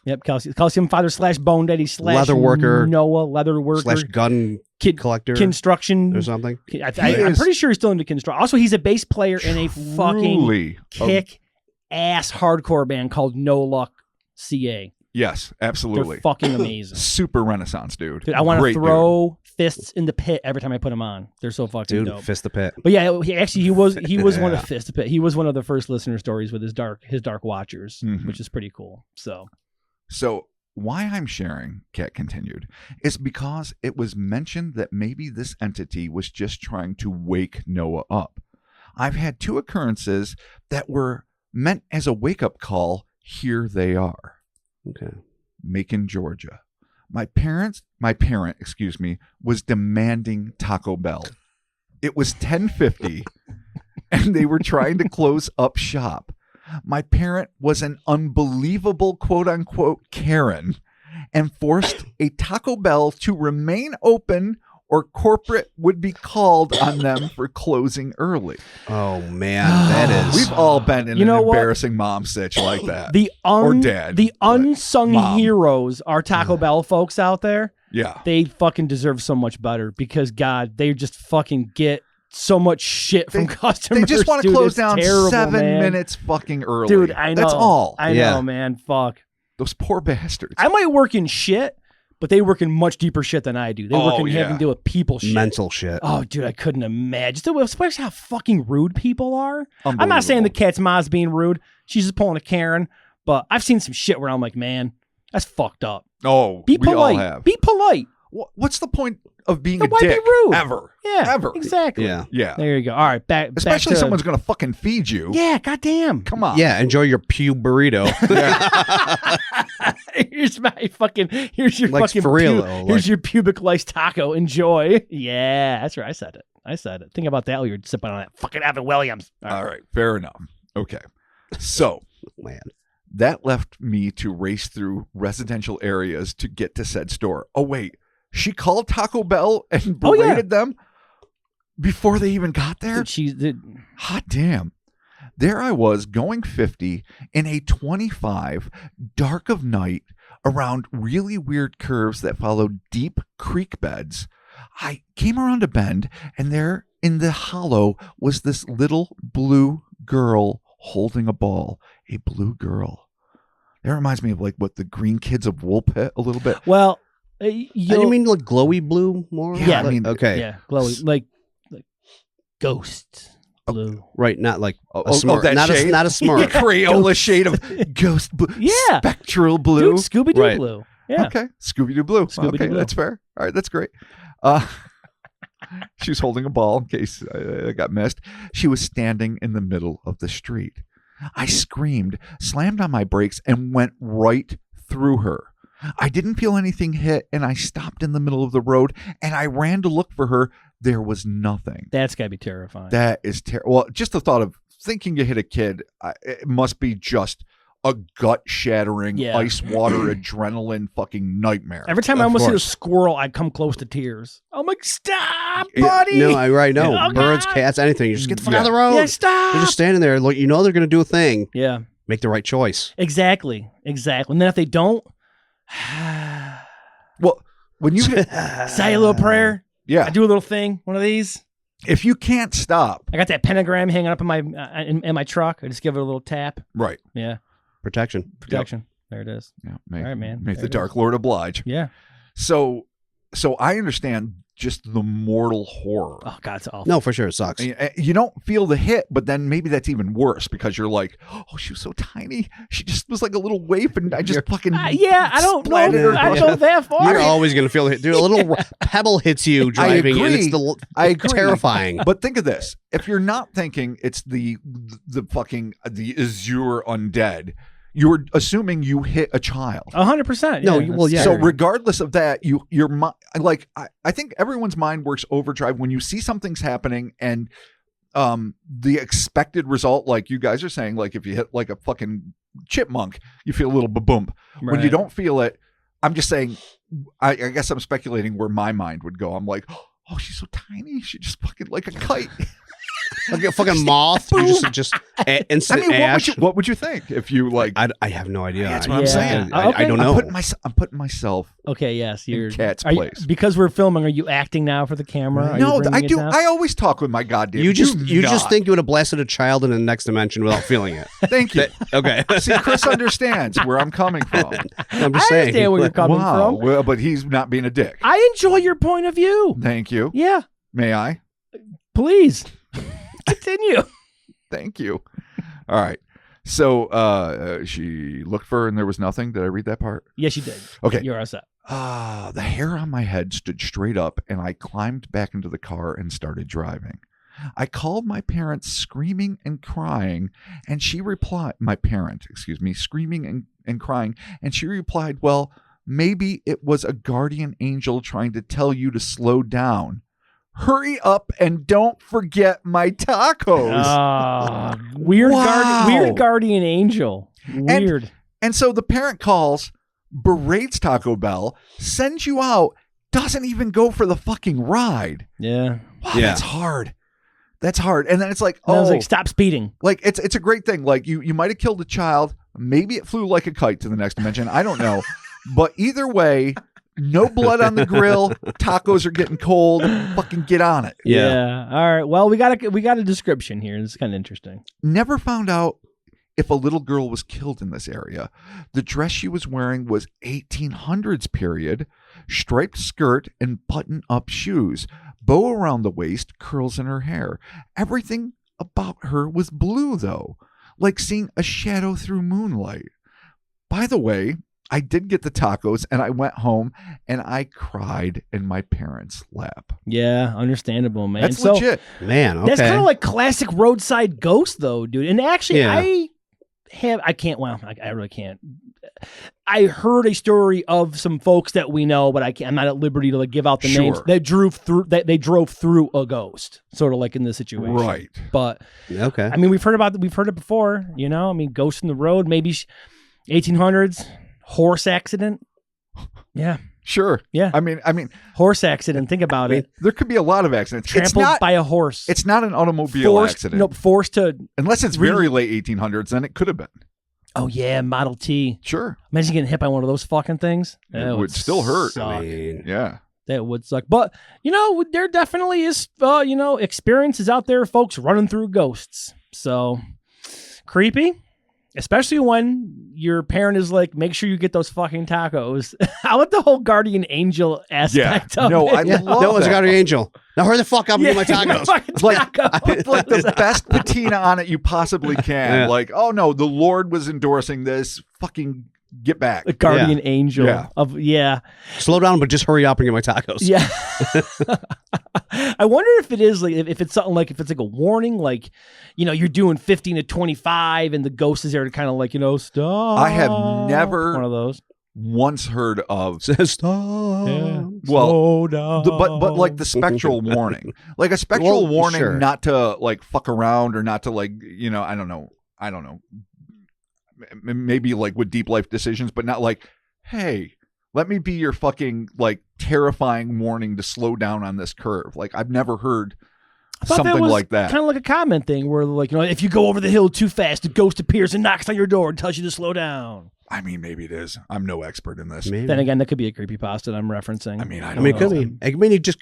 S2: Yep. Calcium Father / Bone Daddy /
S4: Leather Worker.
S2: Noah, Leather Worker.
S4: / Gun Collector.
S2: Construction.
S4: Or something.
S2: I'm pretty sure he's still into construction. Also, he's a bass player in a fucking kick-ass hardcore band called No Luck CA.
S3: Yes, absolutely.
S2: They're fucking amazing.
S3: Super Renaissance, dude.
S2: I want to throw fists in the pit every time I put them on. They're so fucking dope.
S4: Fist the pit.
S2: But yeah, he was one of Fist the Pit. He was one of the first listener stories with his Dark Watchers, which is pretty cool. So why I'm sharing, Kat continued, is because it was mentioned that maybe this entity was just trying to wake Noah up. I've had 2 occurrences that were meant as a wake-up call. Here they are.
S4: Okay.
S3: Macon, Georgia. My parent, was demanding Taco Bell. It was 10:50 and they were trying to close up shop. My parent was an unbelievable quote unquote Karen and forced a Taco Bell to remain open, or corporate would be called on them for closing early.
S4: Oh man, that is.
S3: We've all been in an embarrassing mom sitch like that. Or dad.
S2: The unsung heroes are Taco Bell folks out there.
S3: Yeah.
S2: They fucking deserve so much better because God, they just fucking get so much shit from customers.
S3: They just want to close down
S2: terrible,
S3: 7
S2: man.
S3: minutes fucking early.
S2: Dude, I know.
S3: That's all.
S2: I know, man. Fuck.
S3: Those poor bastards.
S2: I might work in shit, but they work in much deeper shit than I do. They work in having to deal with people shit.
S4: Mental shit.
S2: Oh, dude, I couldn't imagine. Especially how fucking rude people are. I'm not saying the cat's mom's being rude. She's just pulling a Karen. But I've seen some shit where I'm like, man, that's fucked up.
S3: Oh,
S2: be polite.
S3: We all have.
S2: Be polite.
S3: What's the point of being a
S2: why
S3: dick?
S2: Be rude?
S3: Ever.
S2: Yeah.
S3: Ever.
S2: Exactly.
S3: Yeah.
S2: There you go. All right.
S3: Especially
S2: back to,
S3: someone's going to fucking feed you.
S2: Yeah. Goddamn.
S3: Come on.
S4: Yeah. Enjoy your pew burrito.
S2: Here's my fucking. Here's your
S4: like,
S2: fucking.
S4: For real, though,
S2: here's your pubic lice taco. Enjoy. Yeah. That's right. I said it. Think about that while you're sipping on that fucking Evan Williams.
S3: All right. Fair enough. Okay. So.
S4: Man.
S3: That left me to race through residential areas to get to said store. Oh, wait. She called Taco Bell and berated them before they even got there? Hot damn. There I was going 50 in a 25, dark of night, around really weird curves that followed deep creek beds. I came around a bend, and there in the hollow was this little blue girl holding a ball. A blue girl. That reminds me of like what the Green Kids of Woolpit a little bit.
S2: Well,
S4: you mean like glowy blue more?
S2: Yeah,
S3: I mean,
S2: okay, yeah, glowy, like ghost blue,
S4: right? Not like a
S3: smart,
S4: not a smart
S3: Crayola shade of ghost blue,
S2: yeah,
S3: spectral blue,
S2: Scooby Doo blue. Yeah,
S3: okay, Scooby Doo blue.
S2: Scooby-Doo blue.
S3: That's fair. All right, that's great. She was holding a ball in case I got missed. She was standing in the middle of the street. I screamed, slammed on my brakes, and went right through her. I didn't feel anything hit, and I stopped in the middle of the road, and I ran to look for her. There was nothing.
S2: That's got to be terrifying.
S3: That is terrible. Well, just the thought of thinking you hit a kid, it must be just a gut-shattering, ice water, adrenaline fucking nightmare.
S2: Every time I almost see a squirrel, I come close to tears. I'm like, stop, buddy.
S4: No, I know.
S2: Oh,
S4: birds,
S2: God.
S4: Cats, anything. You just get the fuck out of the road.
S2: Yeah, stop.
S4: You're just standing there. Look, you know they're going to do a thing.
S2: Yeah.
S4: Make the right choice.
S2: Exactly. And then if they don't,
S3: well, when you
S2: say a little prayer.
S3: Yeah.
S2: I do a little thing, one of these.
S3: If you can't stop.
S2: I got that pentagram hanging up in my in my truck. I just give it a little tap.
S3: Right.
S2: Yeah.
S4: Protection.
S2: There it is.
S3: Yeah,
S2: all right, man.
S3: May the Dark Lord oblige.
S2: Yeah.
S3: So I understand just the mortal horror.
S2: Oh, God, it's awful.
S4: No, for sure. It sucks.
S3: You don't feel the hit, but then maybe that's even worse because you're like, oh, she was so tiny. She just was like a little waif, and I just fucking
S2: I don't know. I don't go that far.
S4: You're always going to feel the hit. Dude, a little pebble hits you driving, and it's
S3: I agree.
S4: terrifying.
S3: But think of this. If you're not thinking it's the fucking the Azure undead, you're assuming you hit a child.
S2: 100%.
S4: No, well, yeah.
S3: So regardless of that, your mind, like I think everyone's mind works overdrive when you see something's happening and the expected result, like you guys are saying, like if you hit like a fucking chipmunk, you feel a little ba-boom. Right. When you don't feel it, I'm just saying, I guess I'm speculating where my mind would go. I'm like, oh, she's so tiny. She just fucking like a kite.
S4: Like a fucking moth. You just instant ash.
S3: What would you think if you like?
S4: I have no idea.
S3: That's what I'm saying.
S4: I don't know.
S3: I'm putting myself.
S2: Okay. Yes, you're
S3: in Cat's place.
S2: Because we're filming. Are you acting now for the camera?
S3: No, I do. I always talk with my goddamn.
S4: You just think you would have blasted a child in the next dimension without feeling it.
S3: Thank you.
S4: Okay.
S3: See, Chris understands where I'm coming from.
S4: I'm just saying.
S2: I understand where you're coming from.
S3: Well, but he's not being a dick.
S2: I enjoy your point of view.
S3: Thank you.
S2: Yeah.
S3: May I?
S2: Please. Continue.
S3: Thank you. All right. So she looked for her and there was nothing. Did I read that part?
S2: Yes, you did.
S3: Okay.
S2: You're all set.
S3: The hair on my head stood straight up and I climbed back into the car and started driving. I called my parents screaming and crying, and she replied, screaming and crying, and she replied, well, maybe it was a guardian angel trying to tell you to slow down. Hurry up and don't forget my tacos.
S2: Weird guardian angel. Weird.
S3: And so the parent calls, berates Taco Bell, sends you out, doesn't even go for the fucking ride.
S2: Yeah.
S3: Wow, that's hard. That's hard. And then it's like,
S2: I was like, stop speeding.
S3: Like it's a great thing. Like you might have killed a child. Maybe it flew like a kite to the next dimension. I don't know. But either way, no blood on the grill. Tacos are getting cold. Fucking get on it.
S2: Yeah. All right. Well, we got a description here. It's kind of interesting.
S3: Never found out if a little girl was killed in this area. The dress she was wearing was 1800s period, striped skirt and button-up shoes, bow around the waist, curls in her hair. Everything about her was blue, though, like seeing a shadow through moonlight. By the way, I did get the tacos, and I went home, and I cried in my parents' lap.
S2: Yeah, understandable, man.
S3: That's legit.
S4: Man, okay.
S2: That's kind of like classic roadside ghost, though, dude. And actually,
S4: Yeah.
S2: I really can't. I heard a story of some folks that we know, but I'm not at liberty to like give out the names.
S3: Sure.
S2: They drove through a ghost, sort of like in this situation.
S3: Right.
S2: But
S4: Okay.
S2: I mean, we've heard it before. You know, I mean, ghosts in the road, maybe 1800s. Horse accident. Yeah.
S3: Sure.
S2: Yeah.
S3: I mean,
S2: Horse accident. Think about it.
S3: there could be a lot of accidents.
S2: Trampled by a horse.
S3: It's not an automobile accident.
S2: No, forced to.
S3: Unless it's very late 1800s, then it could have been.
S2: Oh, yeah. Model T.
S3: Sure.
S2: Imagine getting hit by one of those fucking things.
S3: It would still hurt.
S2: Suck.
S3: Yeah.
S2: That would suck. But, you know, there definitely is, experiences out there, folks, running through ghosts. So, creepy. Especially when your parent is like, make sure you get those fucking tacos. How about the whole guardian angel aspect of
S3: no,
S2: it?
S3: I love
S4: No, it's a
S3: that.
S4: guardian angel. Now hurry the fuck up and get my tacos.
S3: Like the best patina on it you possibly can.
S4: Yeah.
S3: Like, oh no, the Lord was endorsing this. Fucking get back.
S2: The guardian angel of
S4: Slow down, but just hurry up and get my tacos.
S2: Yeah. I wonder if it is like if it's something like if it's like a warning, like, you know, you're doing 15 to 25 and the ghost is there to kind of like, you know, stop.
S3: I have never
S2: one of those.
S3: once heard of
S4: Stop.
S2: Yeah.
S3: well
S2: Slow down.
S3: but like the spectral warning. Like a spectral warning
S4: sure.
S3: not to like fuck around or not to like, you know, I don't know. Maybe like with deep life decisions, but not like, hey, let me be your fucking like terrifying warning to slow down on this curve. Like I've never heard something like that.
S2: Kind of like a comment thing where like, you know, if you go over the hill too fast, the ghost appears and knocks on your door and tells you to slow down.
S3: I mean, maybe it is. I'm no expert in this.
S4: Maybe.
S2: Then again, that could be a creepypasta that I'm referencing.
S3: I mean, I
S4: I
S3: don't
S4: mean,
S3: know.
S4: it could be. I mean, it just.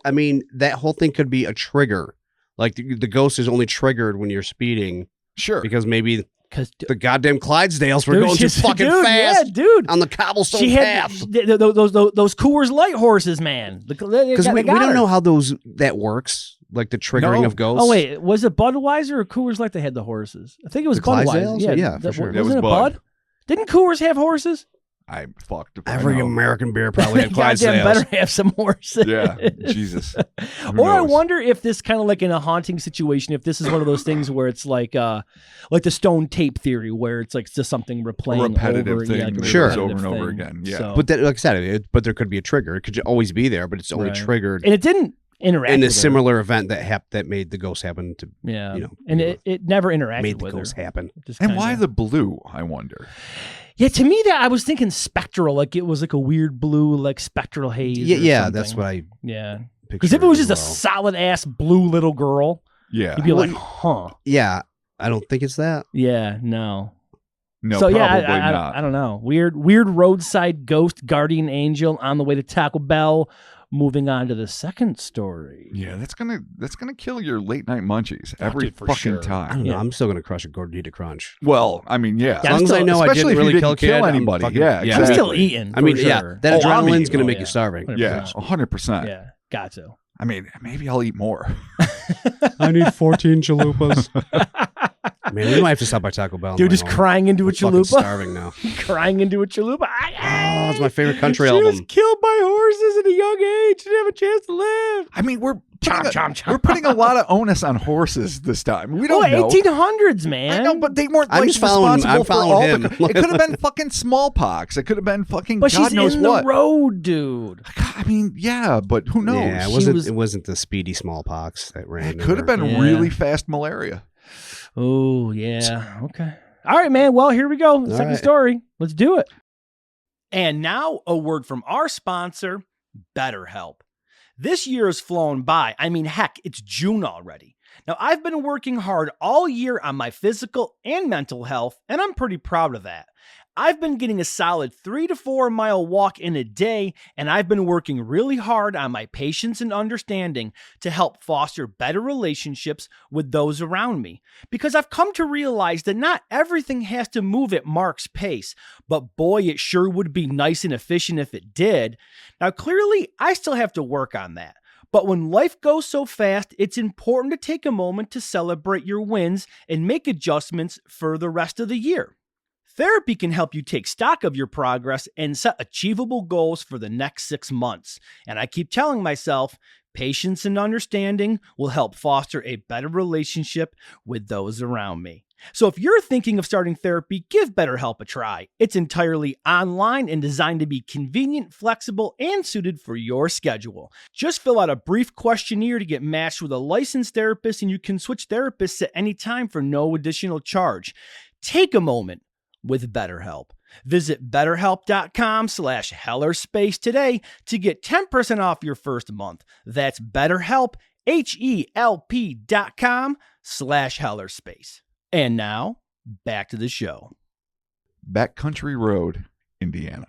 S4: I mean, that whole thing could be a trigger. Like the ghost is only triggered when you're speeding
S3: Sure.
S4: because maybe
S2: because
S4: the goddamn Clydesdales were going too fucking fast.
S2: Yeah, dude.
S4: On the cobblestone
S2: She
S4: path.
S2: had those Coors Light horses, man.
S4: Because we don't know how that works, like the triggering
S3: No.
S4: of ghosts.
S2: Oh wait, was it Budweiser or Coors Light that had the horses? I think it was
S4: The
S2: Budweiser.
S4: Clydesdales? Yeah, for sure.
S3: It was
S2: Wasn't it
S3: Bud.
S2: Bud? Didn't Coors have horses?
S3: I fucked. If I
S4: Every
S3: know.
S4: American beer probably had
S2: Goddamn
S4: Clydesdales.
S2: better have some horses.
S3: Yeah, Jesus. Who
S2: Or I
S3: knows?
S2: wonder if this kind of like in a haunting situation, if this is one of those things where it's like the stone tape theory, where it's like just something replaying
S3: repetitive
S2: over,
S3: thing
S2: like a
S4: Sure.
S3: over
S2: repetitive
S3: and over
S2: thing.
S3: again. Yeah.
S2: So-
S4: But that, like I said, but there could be a trigger. It could always be there, but it's only
S2: Right.
S4: triggered
S2: and it didn't interact
S4: in a
S2: with her.
S4: similar event that made the ghost happen to
S2: Yeah,
S4: you know,
S2: and it never interacted
S4: made the
S2: with
S4: ghost
S2: her.
S4: happen.
S2: It just
S3: And
S2: kinda-
S3: why the blue? I wonder.
S2: Yeah, to me that I was thinking spectral, like it was like a weird blue, like spectral haze.
S4: Yeah,
S2: or
S4: yeah,
S2: something.
S4: that's what I
S2: Yeah,
S4: pictured.
S2: because if it was just a
S4: as well.
S2: solid ass blue little girl,
S3: Yeah.
S2: you'd be like,
S4: Well,
S2: huh?
S4: Yeah, I don't think it's that.
S2: Yeah, no.
S3: No,
S2: So
S3: probably
S2: yeah,
S3: not.
S2: I don't know. Weird roadside ghost guardian angel on the way to Taco Bell. Moving on to the second story.
S3: Yeah, that's gonna kill your late night munchies every
S2: dude, for
S3: fucking
S2: sure.
S4: I
S3: time.
S4: don't know.
S2: Yeah.
S4: I'm still gonna crush a gordita crunch.
S3: Well, I mean, yeah.
S2: Yeah,
S4: As long as I
S2: still-
S4: know I
S3: especially
S4: didn't
S3: if you
S4: really
S3: didn't
S4: kill
S3: kill
S4: kid, I'm
S3: anybody.
S4: fucking-
S3: Yeah,
S2: I'm
S3: exactly.
S2: still eating.
S4: I mean,
S2: for
S4: yeah,
S2: sure.
S4: that
S3: Oh, I'm
S4: adrenaline's
S3: eating.
S4: gonna
S2: Oh,
S4: make
S2: yeah.
S4: you starving.
S2: 100%.
S3: Yeah, 100%.
S2: Yeah, got to.
S3: I mean, maybe I'll eat more.
S4: I need 14 chalupas. Man, we might have to stop by Taco Bell. on
S2: Dude,
S4: the way
S2: just
S4: home.
S2: crying into a
S4: I'm fucking
S2: chalupa.
S4: starving now.
S2: Crying into a chalupa.
S4: Oh, it's my favorite country
S2: she
S4: album.
S2: was killed by horses at a young age. Didn't have a chance to live.
S3: I mean, we're
S2: Chomp.
S3: we're putting a lot of onus on horses this time. We don't know.
S2: 1800s, man.
S3: I know, but they weren't
S4: I'm
S3: like
S4: just following-
S3: responsible
S4: I'm
S3: for
S4: following
S3: all
S4: him.
S3: the. It could have been fucking smallpox. It could have been fucking
S2: But
S3: God
S2: she's
S3: knows
S2: in
S3: what.
S2: the road, dude.
S3: I mean, yeah, but who knows?
S4: Yeah, it wasn't the speedy smallpox that ran.
S3: It could have been
S2: Yeah.
S3: really fast malaria.
S2: Oh, yeah. Okay. All right, man. Well, here we go. Second
S4: right.
S2: story. Let's do it. And now a word from our sponsor, BetterHelp. This year has flown by. I mean, heck, it's June already. Now, I've been working hard all year on my physical and mental health, and I'm pretty proud of that. I've been getting a solid 3 to 4 mile walk in a day, and I've been working really hard on my patience and understanding to help foster better relationships with those around me. Because I've come to realize that not everything has to move at Mark's pace, but boy, it sure would be nice and efficient if it did. Now, clearly, I still have to work on that. But when life goes so fast, it's important to take a moment to celebrate your wins and make adjustments for the rest of the year. Therapy can help you take stock of your progress and set achievable goals for the next 6 months. And I keep telling myself, patience and understanding will help foster a better relationship with those around me. So if you're thinking of starting therapy, give BetterHelp a try. It's entirely online and designed to be convenient, flexible, and suited for your schedule. Just fill out a brief questionnaire to get matched with a licensed therapist, and you can switch therapists at any time for no additional charge. Take a moment with BetterHelp. Visit BetterHelp.com/HellerSpace today to get 10% off your first month. That's BetterHelp, HELP.com/HellerSpace. And now, back to the show.
S3: Backcountry Road, Indiana.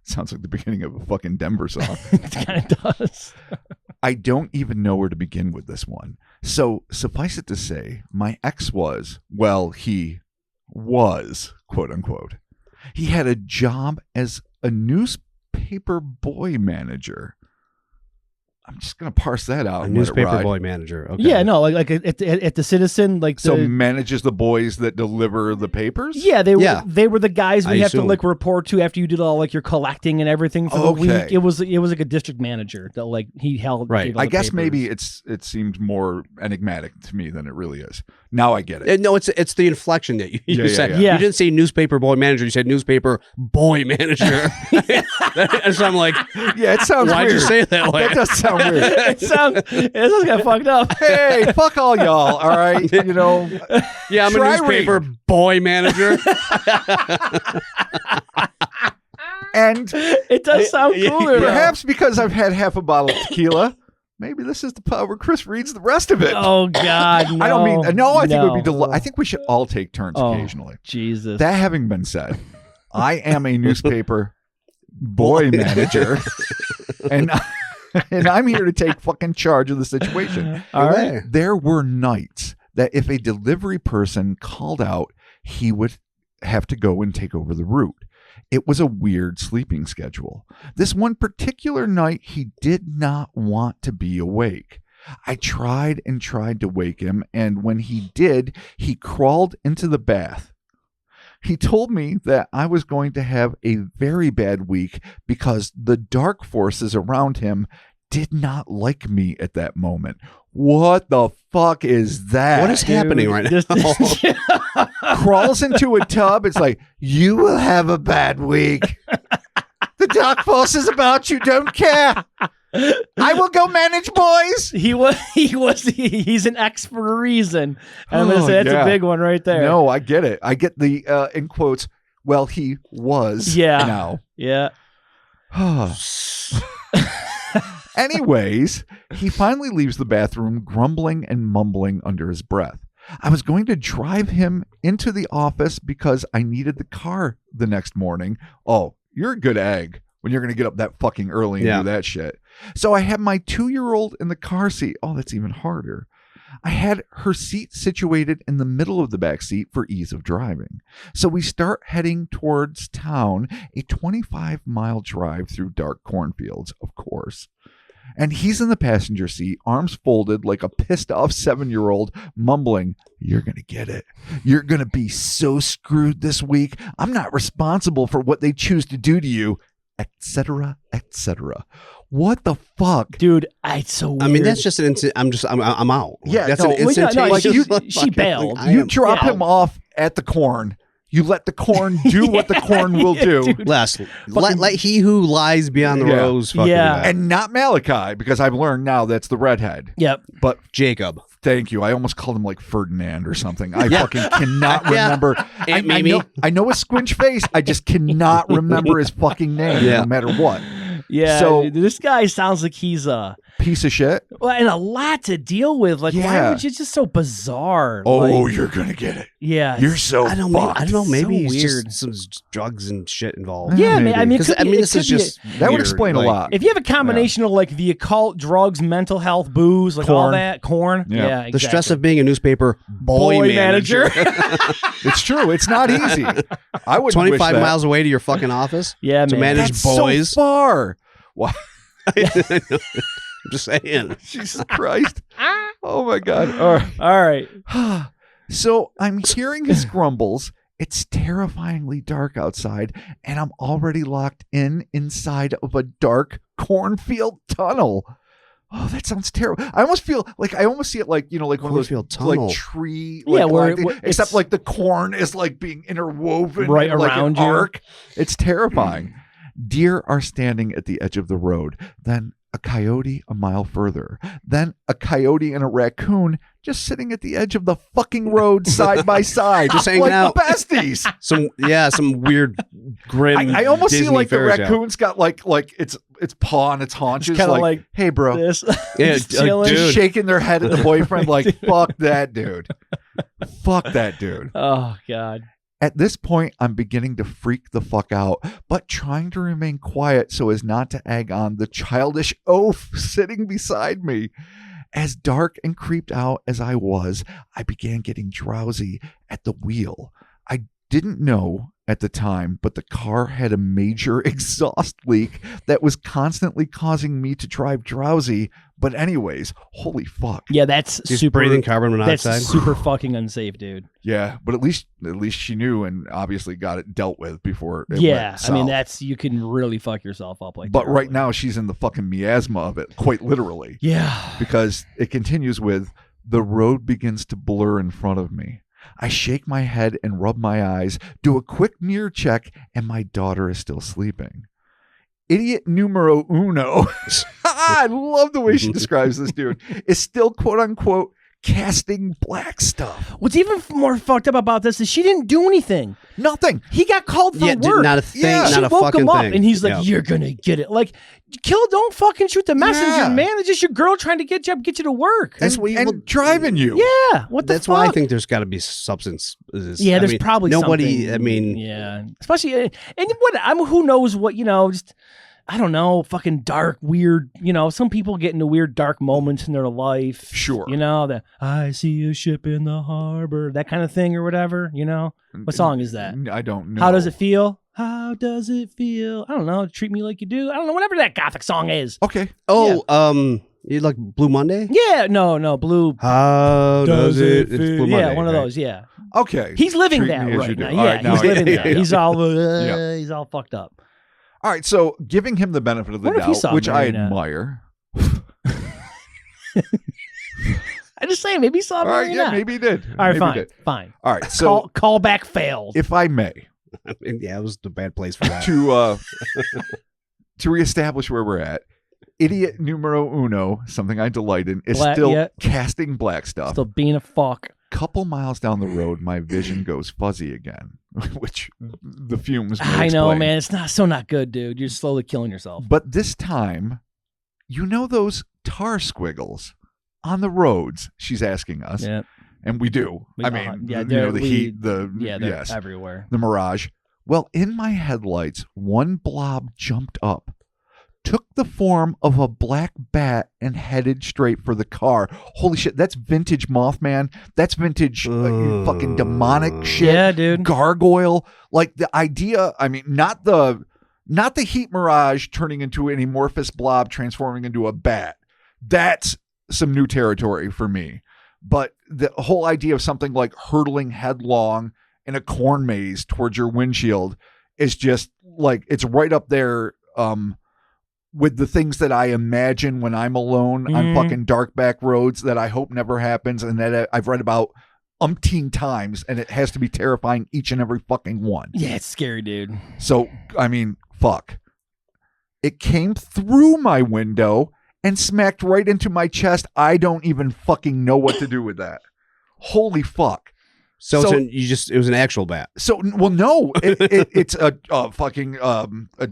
S3: Sounds like the beginning of a fucking Denver song.
S2: It kind of does.
S3: I don't even know where to begin with this one. So suffice it to say, my ex he was, quote unquote. He had a job as a newspaper boy manager. I'm just gonna parse that out.
S4: A newspaper boy manager. Okay.
S2: Yeah, no, like at the Citizen, like
S3: so manages the boys that deliver the papers.
S2: Yeah, they were the guys we have to like report to after you did all like your collecting and everything for the week. It was like a district manager that like he held.
S3: Right. I guess maybe it seemed more enigmatic to me than it really is. Now I get it.
S4: No, it's the inflection that you said.
S2: Yeah.
S4: You didn't say newspaper boy manager. You said newspaper boy manager. And so I'm like,
S3: yeah, it sounds
S4: why'd
S3: weird.
S4: you say it that way?
S3: That does sound weird.
S2: It sounds kind of fucked up.
S3: Hey, fuck all y'all. All right, you know.
S4: Yeah, I'm a newspaper boy manager.
S3: And
S2: it does sound cooler.
S3: Perhaps because I've had half a bottle of tequila. Maybe this is the part where Chris reads the rest of it.
S2: Oh God, no.
S3: I don't mean no. I think it would be. I think we should all take turns occasionally.
S2: Jesus.
S3: That having been said, I am a newspaper boy manager, and I'm here to take fucking charge of the situation.
S2: All right.
S3: There were nights that if a delivery person called out, he would have to go and take over the route. It was a weird sleeping schedule. This one particular night, he did not want to be awake. I tried and tried to wake him, and when he did, he crawled into the bath. He told me that I was going to have a very bad week because the dark forces around him did not like me at that moment. What the fuck is that?
S4: What is happening right now?
S3: Crawls into a tub. It's like, you will have a bad week. The dark forces about you don't care. I will go manage boys.
S2: He's an X for a reason. And I'm going to say that's a big one right there.
S3: No, I get it. I get the, in quotes, well, he was now.
S2: Yeah.
S3: Anyways, he finally leaves the bathroom grumbling and mumbling under his breath. I was going to drive him into the office because I needed the car the next morning. Oh, you're a good egg when you're going to get up that fucking early and do that shit. So I had my 2-year-old in the car seat. Oh, that's even harder. I had her seat situated in the middle of the back seat for ease of driving. So we start heading towards town, a 25-mile drive through dark cornfields, of course. And he's in the passenger seat, arms folded like a pissed off 7-year-old, mumbling, "You're going to get it. You're going to be so screwed this week. I'm not responsible for what they choose to do to you," etc., etc. What the fuck,
S2: dude? It's so weird.
S4: I mean, that's just an instant. I'm out.
S3: Yeah,
S4: that's
S3: no,
S4: an instantaneous.
S3: like
S2: she bailed.
S3: You drop him off at the corn. You let the corn do what the corn will do.
S2: Dude.
S4: Les, let he who lies beyond the rose fucking do that.
S3: And not Malachi, because I've learned now that's the redhead.
S2: Yep.
S3: But
S4: Jacob.
S3: Thank you. I almost called him like Ferdinand or something. I fucking cannot remember. I know his squinch face. I just cannot remember his fucking name no matter what.
S2: Yeah.
S3: So
S2: this guy sounds like he's
S3: piece of shit.
S2: Well, and a lot to deal with. Like, why would you? It's just so bizarre.
S3: Oh,
S2: like,
S3: you're gonna get it.
S2: Yeah,
S3: you're so.
S4: I don't
S3: fucked.
S4: know. Maybe
S2: so
S4: it's
S2: weird.
S4: just some drugs and shit involved.
S2: Yeah,
S3: maybe.
S2: I mean,
S4: this is just
S3: that would
S4: weird,
S3: explain a
S4: like,
S3: lot.
S2: If you have a combination of like the occult, drugs, mental health, booze, like all
S3: Corn.
S2: that, corn.
S3: Yeah.
S2: Yeah, exactly.
S4: The stress of being a newspaper boy manager.
S3: It's true. It's not easy. I would
S4: 25 miles away to your fucking office.
S2: Yeah,
S4: to
S2: man.
S4: manage
S3: That's
S4: boys.
S3: so far. Why?
S4: I'm just saying.
S3: Jesus Christ. Oh my God. All
S2: right.
S3: So I'm hearing his grumbles. It's terrifyingly dark outside, and I'm already locked inside of a dark cornfield tunnel. Oh, that sounds terrible. I almost see it like, like one of those
S4: tunnel.
S3: like tree,
S2: Yeah,
S3: like,
S2: where
S3: except like the corn is like being interwoven
S2: right
S3: in, like,
S2: around
S3: an
S2: you.
S3: arc. It's terrifying. Deer are standing at the edge of the road. Then a coyote a mile further. Then a coyote and a raccoon just sitting at the edge of the fucking road side by side.
S4: Just hanging
S3: like
S4: out.
S3: besties.
S4: Some weird grim.
S3: I almost
S4: Disney
S3: see like the
S4: fairy tale.
S3: raccoon's got like its paw on its haunches.
S2: kinda
S3: Like,
S2: like
S3: hey, bro.
S2: This.
S4: Yeah,
S2: Just chilling.
S3: Just
S4: dude.
S3: shaking their head at the boyfriend like, fuck that dude. Fuck that dude.
S2: Oh God.
S3: At this point, I'm beginning to freak the fuck out, but trying to remain quiet so as not to egg on the childish oaf sitting beside me. As dark and creeped out as I was, I began getting drowsy at the wheel. I didn't know at the time, but the car had a major exhaust leak that was constantly causing me to drive drowsy. But anyways, holy fuck.
S2: Yeah, that's
S4: He's
S2: super.
S4: breathing carbon monoxide.
S2: That's super fucking unsafe, dude.
S3: Yeah, but at least she knew and obviously got it dealt with before it
S2: Yeah,
S3: went
S2: I mean
S3: south.
S2: you can really fuck yourself up like.
S3: But right
S2: terribly.
S3: now she's in the fucking miasma of it, quite literally.
S2: Yeah.
S3: Because it continues with, the road begins to blur in front of me. I shake my head and rub my eyes, do a quick mirror check, and my daughter is still sleeping. Idiot numero uno, I love the way she describes this dude, is still quote unquote casting black stuff.
S2: What's even more fucked up about this is she didn't do anything.
S3: Nothing.
S2: He got called for work.
S4: Not a thing.
S3: Yeah.
S2: She
S4: Not a
S2: woke
S4: fucking
S2: him up,
S4: thing.
S2: and he's like,
S4: Yeah.
S2: "You're gonna get it." Like, don't fucking shoot the messenger,
S3: Yeah.
S2: man. It's just your girl trying to get you to work.
S4: That's
S3: and,
S4: what you
S3: and
S4: will-
S3: driving you.
S2: Yeah, what the
S4: That's
S2: fuck?
S4: why I think there's got to be substance.
S2: Yeah, there's
S4: I mean,
S2: probably
S4: nobody.
S2: something.
S4: I mean,
S2: yeah, especially and what who knows what just. I don't know, fucking dark, weird, some people get into weird, dark moments in their life.
S3: Sure.
S2: The I see a ship in the harbor, that kind of thing or whatever, What song is that?
S3: I don't know.
S2: How does it feel? How does it feel? I don't know. Treat me like you do. I don't know. Whatever that gothic song is.
S3: Okay.
S4: oh, you like Blue Monday?
S2: Yeah, no, Blue.
S4: How does it? It's Blue Monday.
S2: Yeah, one of
S4: right?
S2: those. Yeah.
S3: Okay.
S2: He's living
S3: Treat
S2: that
S3: me as
S2: right
S3: you do.
S2: now.
S3: All
S2: Yeah,
S3: right, now
S2: he's
S3: I get
S2: living
S3: it.
S2: that.
S3: Yeah.
S2: He's all fucked up.
S3: All right, so giving him the benefit of the
S2: What if he
S3: doubt,
S2: saw
S3: which I
S2: Marionette?
S3: admire.
S2: I just say maybe he saw
S3: All right,
S2: Marionette.
S3: yeah, maybe he did.
S2: All right,
S3: Maybe he did.
S2: fine.
S3: All right, so
S2: Call back failed.
S3: if I may,
S4: I mean, yeah, it was the bad place for that.
S3: to reestablish where we're at, idiot numero uno, something I delight in, is
S2: Black-
S3: still
S2: yeah.
S3: casting black stuff.
S2: Still being a fuck.
S3: Couple miles down the road, my vision goes fuzzy again, which the fumes may
S2: I know,
S3: explain.
S2: man. It's not good, dude. You're slowly killing yourself.
S3: But this time, those tar squiggles on the roads, she's asking us.
S2: Yeah.
S3: And we do. I mean, the heat,
S2: they're
S3: yes,
S2: everywhere.
S3: the mirage. Well, in my headlights, one blob jumped up, took the form of a black bat, and headed straight for the car. Holy shit, that's vintage Mothman. That's vintage fucking demonic shit.
S2: Yeah, dude.
S3: Gargoyle. Like the idea, I mean, not the heat mirage turning into an amorphous blob transforming into a bat. That's some new territory for me. But the whole idea of something like hurtling headlong in a corn maze towards your windshield is just like, it's right up there with the things that I imagine when I'm alone on fucking dark back roads that I hope never happens and that I've read about umpteen times, and it has to be terrifying each and every fucking one.
S2: Yeah, it's scary, dude.
S3: So, I mean, fuck. It came through my window and smacked right into my chest. I don't even fucking know what to do with that. Holy fuck.
S4: So it was an actual bat.
S3: So, well, no, it's a fucking a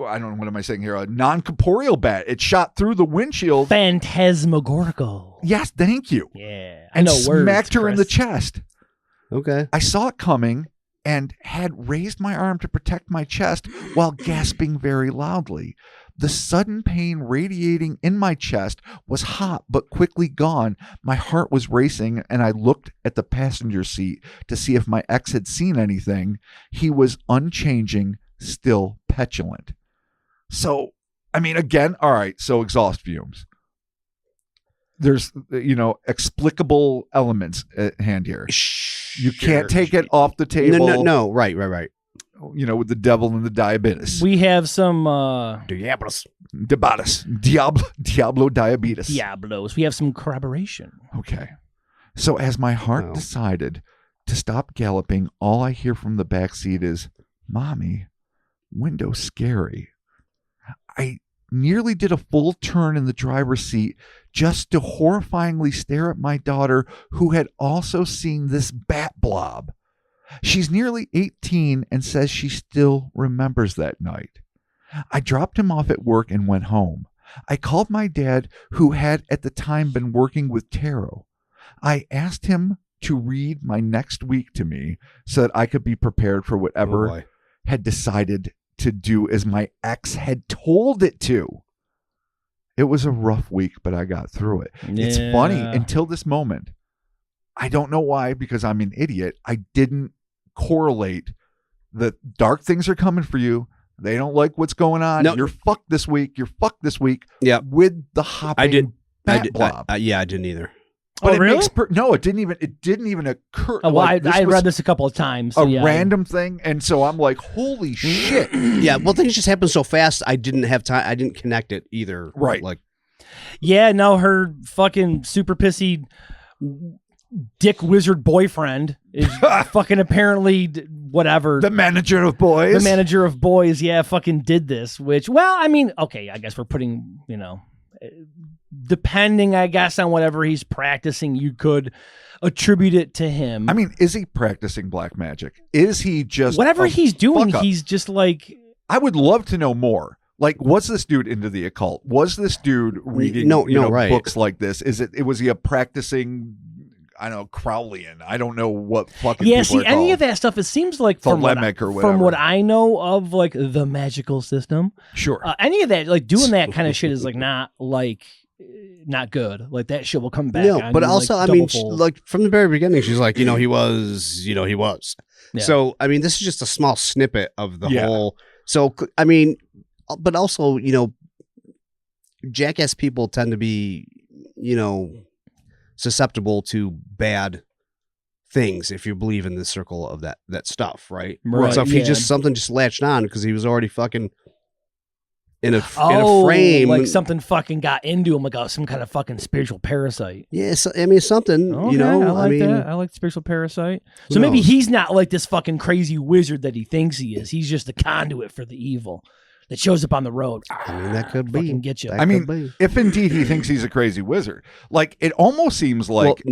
S3: I don't know, what am I saying here? A non-corporeal bat. It shot through the windshield.
S2: Phantasmagorical.
S3: Yes, thank you.
S2: Yeah.
S3: And
S2: I know
S3: smacked her in the
S2: Chris.
S3: chest.
S4: Okay.
S3: I saw it coming and had raised my arm to protect my chest while gasping very loudly. The sudden pain radiating in my chest was hot but quickly gone. My heart was racing, and I looked at the passenger seat to see if my ex had seen anything. He was unchanging, still petulant. So, I mean, again, all right, so exhaust fumes. There's, explicable elements at hand here. You can't take it off the table.
S4: No. Right.
S3: With the devil and the diabetes.
S2: We have some
S4: Diablos.
S3: Diablo diabetes.
S2: Diablos. We have some corroboration.
S3: Okay. So as my heart decided to stop galloping, all I hear from the back seat is, "Mommy, window scary." I nearly did a full turn in the driver's seat just to horrifyingly stare at my daughter, who had also seen this bat blob. She's nearly 18 and says she still remembers that night. I dropped him off at work and went home. I called my dad, who had at the time been working with tarot. I asked him to read my next week to me so that I could be prepared for whatever had decided to do as my ex had told it to. It was a rough week, but I got through it. Yeah. It's funny, until this moment, I don't know why, because I'm an idiot, I didn't correlate the dark things are coming for you. They don't like what's going on. No. You're fucked this week. You're fucked this week.
S4: Yeah.
S3: With the hopping bat blob.
S4: I didn't either.
S3: But
S2: it really?
S3: It didn't even occur.
S2: Oh, well, I read this a couple of times. So
S3: random thing, and so I'm like, holy shit.
S4: Yeah, well, things just happened so fast. I didn't have time. I didn't connect it either.
S3: Right.
S2: Yeah. No, her fucking super pissy dick wizard boyfriend is fucking apparently whatever.
S3: The manager of boys.
S2: The manager of boys. Yeah, fucking did this. Which, well, I mean, okay, I guess we're putting, depending, I guess, on whatever he's practicing, you could attribute it to him.
S3: I mean, is he practicing black magic? Is he just
S2: whatever he's doing? He's just like.
S3: I would love to know more. Like, was this dude into the occult? Was this dude reading books like this? Was he a practicing? I don't know, Crowleyan. I don't know what fucking people are
S2: any
S3: called.
S2: of that stuff, it seems like from what I know of, like, the magical system.
S3: Sure.
S2: Any of that, like, doing that kind of shit is, like, not good. Like, that shit will come back.
S4: No, but also, I mean, like, from the very beginning, she's like, he was. Yeah. So, I mean, this is just a small snippet of the whole. So, I mean, but also, jackass people tend to be, susceptible to bad things if you believe in the circle of that stuff, right? So if he something just latched on because he was already fucking in a frame,
S2: like something fucking got into him, like some kind of fucking spiritual parasite.
S4: Yeah, so, I mean something.
S2: Okay, I mean, that. I like spiritual parasite. So maybe he's not like this fucking crazy wizard that he thinks he is. He's just a conduit for the evil that shows up on the road.
S4: I mean, that could be.
S2: Get you.
S3: I mean, if indeed he thinks he's a crazy wizard, like it almost seems like,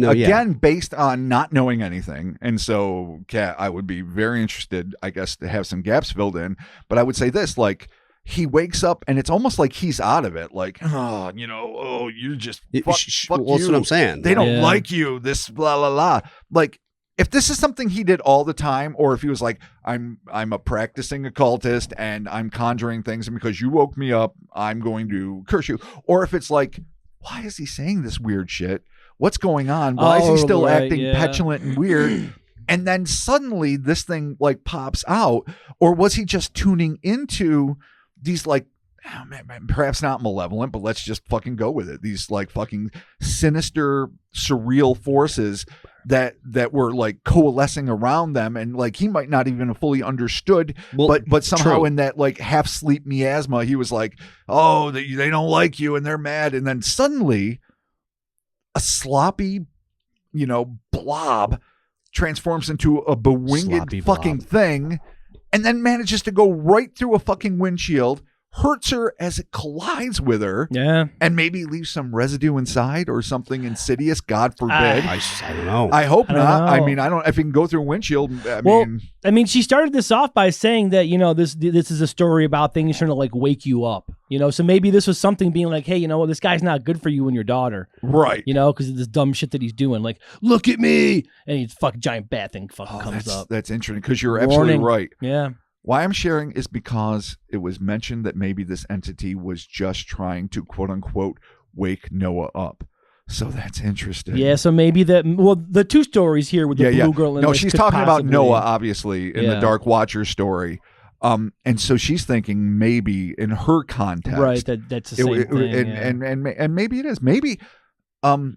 S3: based on not knowing anything. And so, Kat, I would be very interested, I guess, to have some gaps filled in. But I would say this, like, he wakes up and it's almost like he's out of it. Like, you're just fuck you.
S4: That's what I'm saying.
S3: They don't like you. This blah, blah, blah. Like, if this is something he did all the time, or if he was like, I'm a practicing occultist and I'm conjuring things, and because you woke me up, I'm going to curse you. Or if it's like, why is he saying this weird shit? What's going on? Why is he still acting petulant and weird? And then suddenly this thing like pops out. Or was he just tuning into these like, perhaps not malevolent, but let's just fucking go with it. These like fucking sinister, surreal forces that were like coalescing around them, and like he might not even have fully understood, but somehow in that like half sleep miasma, he was like, oh, they don't like you and they're mad, and then suddenly a sloppy, blob transforms into a bewinged fucking thing, and then manages to go right through a fucking windshield, hurts her as it collides with her.
S2: Yeah.
S3: And maybe leaves some residue inside or something insidious, God forbid.
S4: I don't know.
S3: I hope
S2: don't
S3: not. I
S2: know.
S3: mean, I don't, if it can go through a windshield,
S2: I mean, she started this off by saying that, this is a story about things trying to like wake you up, so maybe this was something being like, hey, this guy's not good for you and your daughter.
S3: right.
S2: Because of this dumb shit that he's doing. Like, look at me. And he's fucking giant bat thing fucking comes up.
S3: That's interesting because you're absolutely right.
S2: Yeah.
S3: Why I'm sharing is because it was mentioned that maybe this entity was just trying to quote unquote wake Noah up. So that's interesting.
S2: Yeah, so maybe the two stories here with the blue girl and
S3: no,
S2: this
S3: she's
S2: could
S3: talking about
S2: possibly-
S3: Noah, obviously, in the Dark Watcher story. And so she's thinking maybe in her context.
S2: Right, that's the same thing.
S3: And maybe it is. Maybe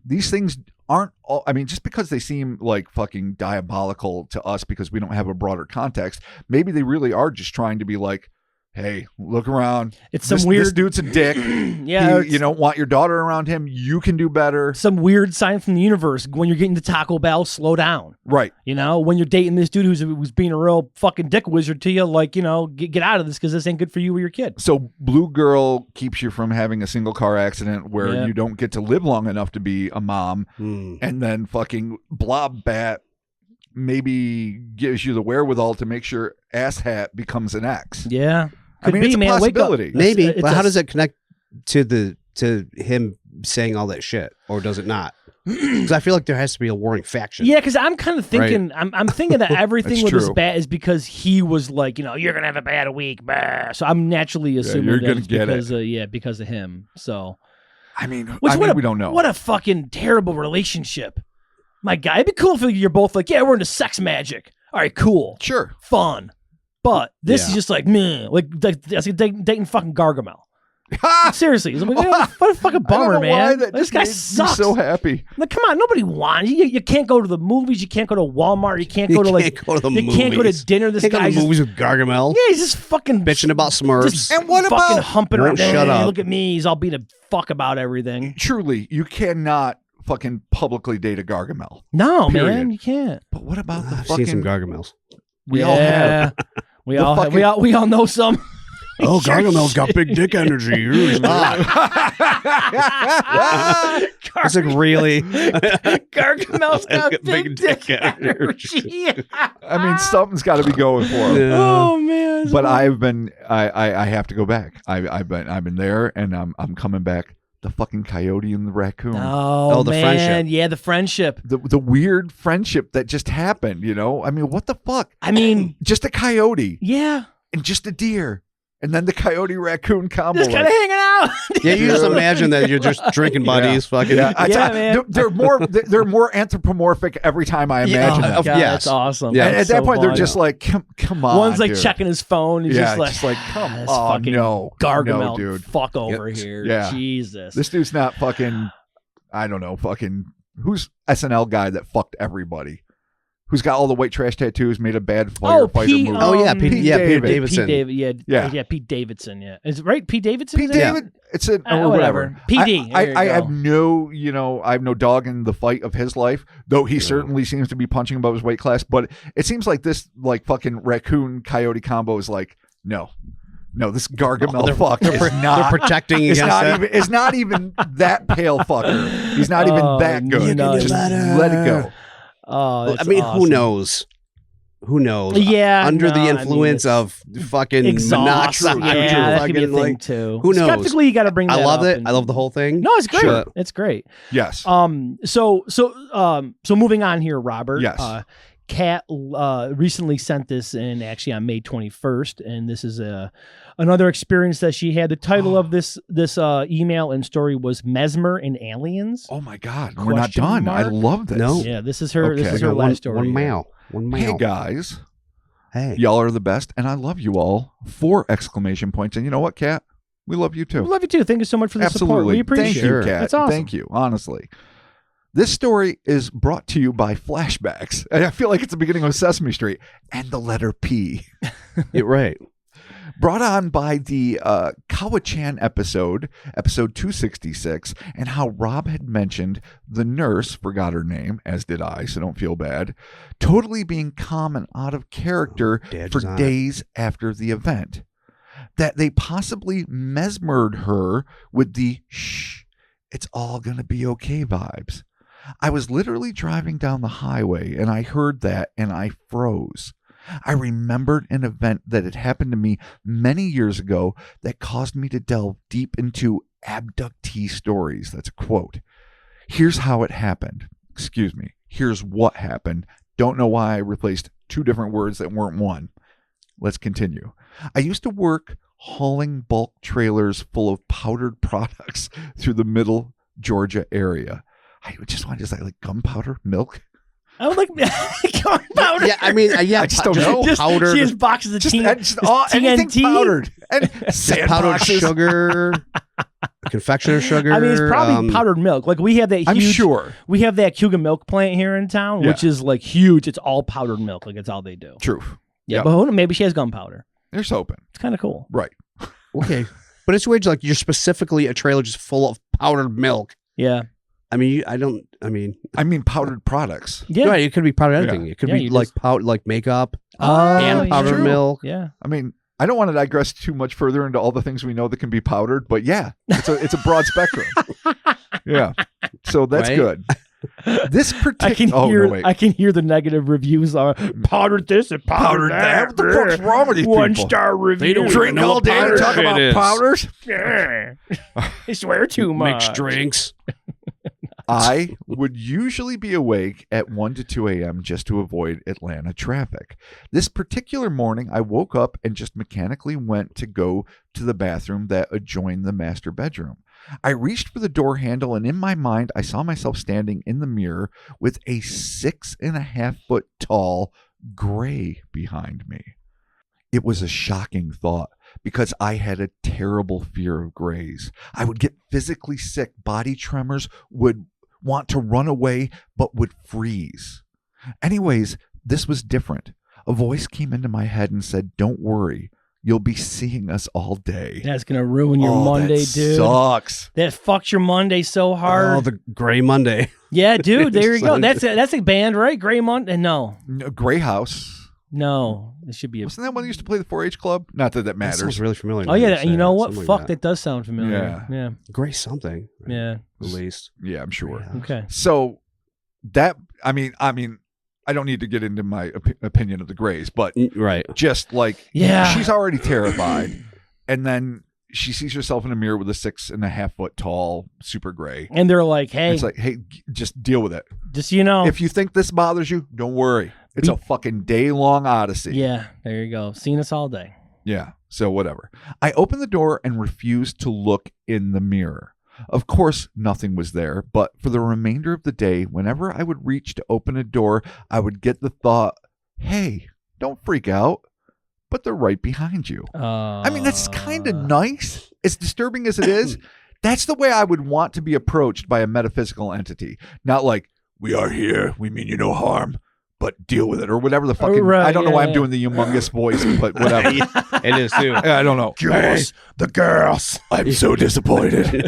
S3: these things aren't all, I mean, just because they seem like fucking diabolical to us because we don't have a broader context, maybe they really are just trying to be like, hey, look around.
S2: It's some weird.
S3: This dude's a dick.
S2: Yeah,
S3: you don't want your daughter around him. You can do better.
S2: Some weird sign from the universe. When you're getting to Taco Bell, slow down.
S3: Right.
S2: When you're dating this dude who's being a real fucking dick wizard to you, like, get out of this because this ain't good for you or your kid.
S3: So Blue Girl keeps you from having a single car accident where you don't get to live long enough to be a mom. And then fucking Blob Bat maybe gives you the wherewithal to make sure Ass Hat becomes an ex.
S2: Yeah.
S3: I mean, it's a possibility.
S4: Maybe, but how does it connect to him saying all that shit, or does it not? Because I feel like there has to be a warring faction.
S2: Yeah, because I'm kind of thinking,
S4: right?
S2: I'm thinking that everything with
S3: true.
S2: this bat is because he was like, you're gonna have a bad week, bah. So I'm naturally assuming
S3: you're
S2: that
S3: gonna
S2: it's
S3: get
S2: because because of him. So,
S3: I mean,
S2: we
S3: don't know.
S2: What a fucking terrible relationship. My guy, it'd be cool if you're both like, yeah, we're into sex magic. All right, cool,
S3: Sure.
S2: fun. But this is just like, meh, like that's like dating fucking Gargamel. Seriously, it's like, what a fucking bummer, man. This guy sucks.
S3: So happy.
S2: Like, come on, nobody wants you. You can't go to the movies. You can't go to Walmart. You can't go to
S4: You
S2: can't go to dinner. This guy's just,
S4: movies with Gargamel.
S2: yeah, he's just fucking
S4: bitching about Smurfs.
S2: just
S3: And what
S2: fucking
S3: about-
S2: humping
S4: Won't
S2: around.
S4: shut
S2: Hey,
S4: up.
S2: look at me. He's all being a fuck about everything.
S3: Truly, you cannot fucking publicly date a Gargamel.
S2: No,
S3: Period.
S2: man, you can't.
S3: But what about the
S4: I've seen some
S3: fucking?
S4: Gargamels.
S3: We all have.
S2: We
S3: The
S2: all have,
S3: fucking-
S2: we all know some.
S4: Oh, Gargamel's got big dick energy. It's like really.
S2: Gargamel's got big dick
S4: energy.
S2: energy.
S3: I mean, something's got to be going for him.
S4: Yeah.
S2: Oh man!
S3: But I've been. I have to go back. I've been there, and I'm coming back. The fucking coyote and the raccoon.
S2: Oh,
S4: the
S2: man.
S4: friendship.
S2: Yeah, the friendship.
S3: The weird friendship that just happened. I mean, what the fuck?
S2: I mean,
S3: Just a coyote
S2: yeah,
S3: and just a deer, and then the coyote raccoon combo.
S2: just kind of hanging out.
S4: Yeah, you just imagine that you're just drinking buddies, fucking.
S3: Yeah,
S2: man.
S3: They're more anthropomorphic every time I imagine
S2: Oh,
S3: them.
S2: God,
S4: Yes.
S2: that's awesome.
S4: Yeah.
S3: And
S2: That's
S3: at that
S2: so
S3: point, they're
S2: funny.
S3: just like, come on.
S2: One's like
S3: dude.
S2: checking his phone. He's
S3: Yeah,
S2: just like,
S3: come
S2: this
S3: on,
S2: fucking
S3: no,
S2: Gargamel,
S3: no, dude.
S2: fuck over here.
S3: Yeah.
S2: Jesus.
S3: This dude's not fucking. I don't know, fucking. Who's SNL guy that fucked everybody? Who's got all the white trash tattoos? Made a bad firefighter movie.
S4: Oh yeah,
S3: Pete
S4: Peter
S3: David.
S4: Davidson.
S2: Pete David,
S3: Yeah.
S2: Pete Davidson, yeah. Is it right? Pete Davidson?
S3: Pete
S2: is it?
S3: David. It's an or
S2: whatever. PD.
S3: I
S2: There you
S3: have
S2: go.
S3: no, I have no dog in the fight of his life, though he certainly seems to be punching above his weight class. But it seems like this, like fucking raccoon coyote combo is like, no, this Gargamel fuck is not.
S4: They're protecting
S3: It's
S4: against
S3: not
S4: that.
S3: even. It's not even that pale fucker. He's not even that good.
S2: nuts.
S3: Just let it go.
S2: Oh,
S4: I
S2: that's
S4: mean,
S2: awesome.
S4: who knows? Who knows?
S2: Yeah,
S4: under
S2: no,
S4: the
S2: I mean,
S4: influence
S2: it's
S4: of fucking
S2: exhaust.
S4: monoxide.
S2: Yeah, that could be a
S4: fucking,
S2: thing
S4: like,
S2: too.
S4: who knows?
S2: Skeptically, you got to bring that
S4: I love
S2: up
S4: it.
S2: and-
S4: I love the whole thing.
S2: No, it's great.
S4: Sure.
S2: It's great.
S3: Yes.
S2: So moving on here, Robert.
S3: Yes.
S2: Kat recently sent this in actually on May 21st, and this is another experience that she had. The title of this email and story was "Mesmer and Aliens."
S3: Oh my God, we're not
S2: Question
S3: done. I
S2: mark?
S3: love this.
S4: No.
S2: Yeah, this is her. This
S3: Okay.
S2: is her last story.
S4: One
S2: here.
S4: mile. One mile.
S3: Hey guys,
S4: Hey.
S3: y'all are the best, and I love you all. 4 exclamation points. And you know what, Kat? We love you too.
S2: We love you too. Thank you so much for the support.
S3: Absolutely.
S2: We appreciate
S3: Thank
S2: it.
S3: you, Kat.
S2: That's awesome.
S3: Thank you. Honestly. This story is brought to you by flashbacks. And I feel like it's the beginning of Sesame Street and the letter P.
S4: You're right.
S3: Brought on by the Kawa-chan episode 266, and how Rob had mentioned the nurse, forgot her name, as did I, so don't feel bad, totally being calm and out of character
S4: Dad's
S3: for
S4: on it.
S3: days after the event. that they possibly mesmered her with the shh, it's all going to be okay vibes. I was literally driving down the highway and I heard that and I froze. I remembered an event that had happened to me many years ago that caused me to delve deep into abductee stories. That's a quote. Here's how it happened. Excuse me. Here's what happened. Don't know why I replaced two different words that weren't one. Let's continue. I used to work hauling bulk trailers full of powdered products through the middle Georgia area. I just wanted to say, like, gunpowder, milk.
S2: I would like gunpowder.
S4: Yeah, I mean, yeah,
S3: I just don't know.
S4: Powdered.
S2: She has boxes of
S3: anything
S2: TNT.
S3: powdered. And sand
S4: powdered
S3: boxes.
S4: sugar, confectioner sugar.
S2: I mean, it's probably powdered milk. Like we have that huge.
S3: I'm sure.
S2: We have that Cougar milk plant here in town, which is like huge. It's all powdered milk. Like it's all they do.
S3: True.
S2: Yeah, but maybe she has gunpowder.
S3: There's hoping.
S2: It's kind of cool.
S3: Right.
S4: Okay. But it's weird, like you're specifically a trailer just full of powdered milk.
S2: Yeah.
S4: I mean, I
S3: mean powdered products.
S2: Yeah.
S4: Right, it could be powdered anything.
S3: Yeah.
S4: It could
S2: Yeah,
S4: be
S2: you
S4: like
S2: just-
S4: like makeup
S2: and
S4: and powdered
S3: true.
S4: milk.
S2: Yeah.
S3: I mean, I don't want to digress too much further into all the things we know that can be powdered, but yeah, it's a broad spectrum. Yeah. So that's
S4: Right?
S3: good. This
S2: I can
S3: particular
S2: hear. I can hear the negative reviews are powdered this and powdered that.
S3: What the fuck's wrong with these
S2: One
S3: people?
S2: star review.
S4: don't
S3: Drink
S4: know
S3: all
S4: what
S3: day and
S4: powder
S3: talk
S4: shit
S3: about
S4: is.
S3: powders.
S2: Yeah. I swear too much.
S4: Mixed drinks.
S3: I would usually be awake at 1 to 2 a.m. just to avoid Atlanta traffic. This particular morning, I woke up and just mechanically went to go to the bathroom that adjoined the master bedroom. I reached for the door handle, and in my mind, I saw myself standing in the mirror with a 6.5 foot tall gray behind me. It was a shocking thought because I had a terrible fear of grays. I would get physically sick, body tremors, would want to run away, but would freeze. Anyways, this was different. A voice came into my head and said, "Don't worry, you'll be seeing us all day."
S2: That's gonna ruin your Monday,
S3: that
S2: dude.
S3: Sucks.
S2: That fucks your Monday so hard.
S4: Oh, the Gray Monday.
S2: Yeah, dude. There you go.
S4: Sunday.
S2: That's a band, right? Gray Monday. No,
S3: Gray House.
S2: no. It should be a.
S3: Wasn't that one that used to play the 4-H club? Not that
S4: That
S3: matters.
S4: sounds really familiar.
S2: Oh yeah,
S4: now
S2: you know what?
S4: Something
S2: Fuck,
S4: like
S2: that does sound familiar. Yeah.
S4: Gray something. Right?
S2: Yeah.
S4: At least.
S3: Yeah, I'm sure.
S4: Yeah.
S2: Okay.
S3: So that I mean, I don't need to get into my opinion of the Grays, but
S4: Right.
S3: just like
S2: Yeah.
S3: she's already terrified, and then she sees herself in a mirror with a 6.5 foot tall super gray.
S2: And they're like, "Hey,
S3: It's like, hey, just deal with it.
S2: just so you know."
S3: If you think this bothers you, don't worry. It's a fucking day-long odyssey.
S2: Yeah. There you go. Seen us all day.
S3: Yeah. So whatever. I opened the door and refused to look in the mirror. Of course, nothing was there, but for the remainder of the day, whenever I would reach to open a door, I would get the thought, "Hey, don't freak out, but they're right behind you." I mean, that's kind of nice. As disturbing as it is, that's the way I would want to be approached by a metaphysical entity. Not like, "We are here, we mean you no harm, but deal with it," or whatever the fucking,
S2: Right,
S3: I don't know why I'm
S2: yeah.
S3: doing the humongous voice, but whatever.
S4: It is too.
S3: I don't know.
S1: Girls, the girls.
S3: I'm so disappointed.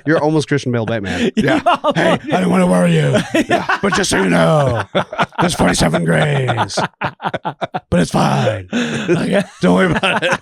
S4: You're almost Christian Bale Batman.
S3: Yeah.
S1: Hey, I don't want to worry you, but just so you know, there's 47 grays, but it's fine.
S2: Okay.
S1: Don't worry about it.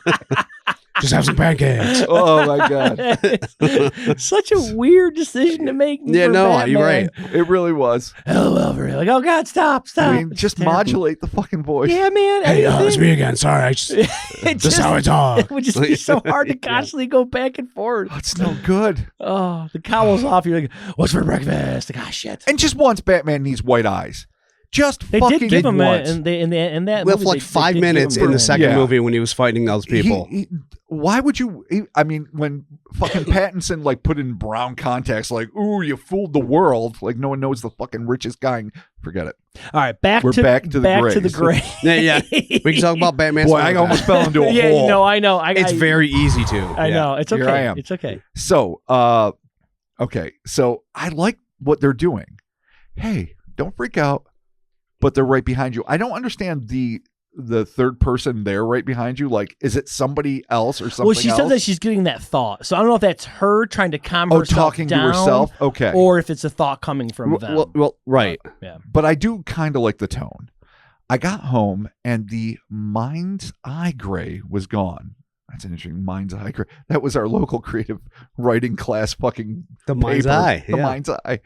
S1: Just have some pancakes.
S3: Oh my God.
S2: Such a weird decision to make.
S4: Yeah,
S2: for
S4: no,
S2: Batman.
S4: you're right.
S3: It really was.
S2: LOL, really. Like, oh God, stop.
S3: I mean,
S2: It's
S3: just
S2: terrible.
S3: modulate the fucking voice.
S2: Yeah, man.
S1: Hey, it's
S2: anything.
S1: me again. Sorry, I just,
S2: It
S1: this
S2: just-
S1: is how I talk.
S2: It would just be so hard to constantly go back and forth.
S3: That's no good.
S2: Oh, the cowl's off. You're like, what's for breakfast? Like, ah, shit.
S3: And just once Batman needs white eyes. Just
S2: They
S3: fucking
S2: did give him
S3: once.
S2: in that
S4: Well,
S2: movie,
S4: for like
S2: they
S4: 5
S2: did give
S4: minutes
S2: him
S4: in the
S2: burn.
S4: second
S3: Yeah.
S4: movie when he was fighting those people.
S3: Why would you? I mean, when fucking Pattinson like put in brown contacts, like, "Ooh, you fooled the world!" Like no one knows the fucking richest guy. Forget it.
S2: All right, back
S3: We're
S2: to
S3: back to the Greys.
S2: gray.
S4: Yeah. We can talk about Batman.
S3: Boy, I almost fell into a
S2: Yeah,
S3: hole.
S2: no, I know.
S4: It's very easy to.
S2: I know. It's okay.
S3: Here I am.
S2: It's okay.
S3: So, okay. So I like what they're doing. Hey, don't freak out, but they're right behind you. I don't understand the third person there right behind you. Like, is it somebody else or something
S2: Well, she
S3: else?
S2: said that she's getting that thought. So I don't know if that's her trying to calm herself
S3: talking
S2: down,
S3: to herself. Okay.
S2: or if it's a thought coming from them.
S4: Well, right.
S2: Yeah.
S3: But I do kind of like the tone. I got home and the mind's eye gray was gone. That's an interesting mind's eye. That was our local creative writing class fucking
S4: The mind's eye.
S3: The mind's eye.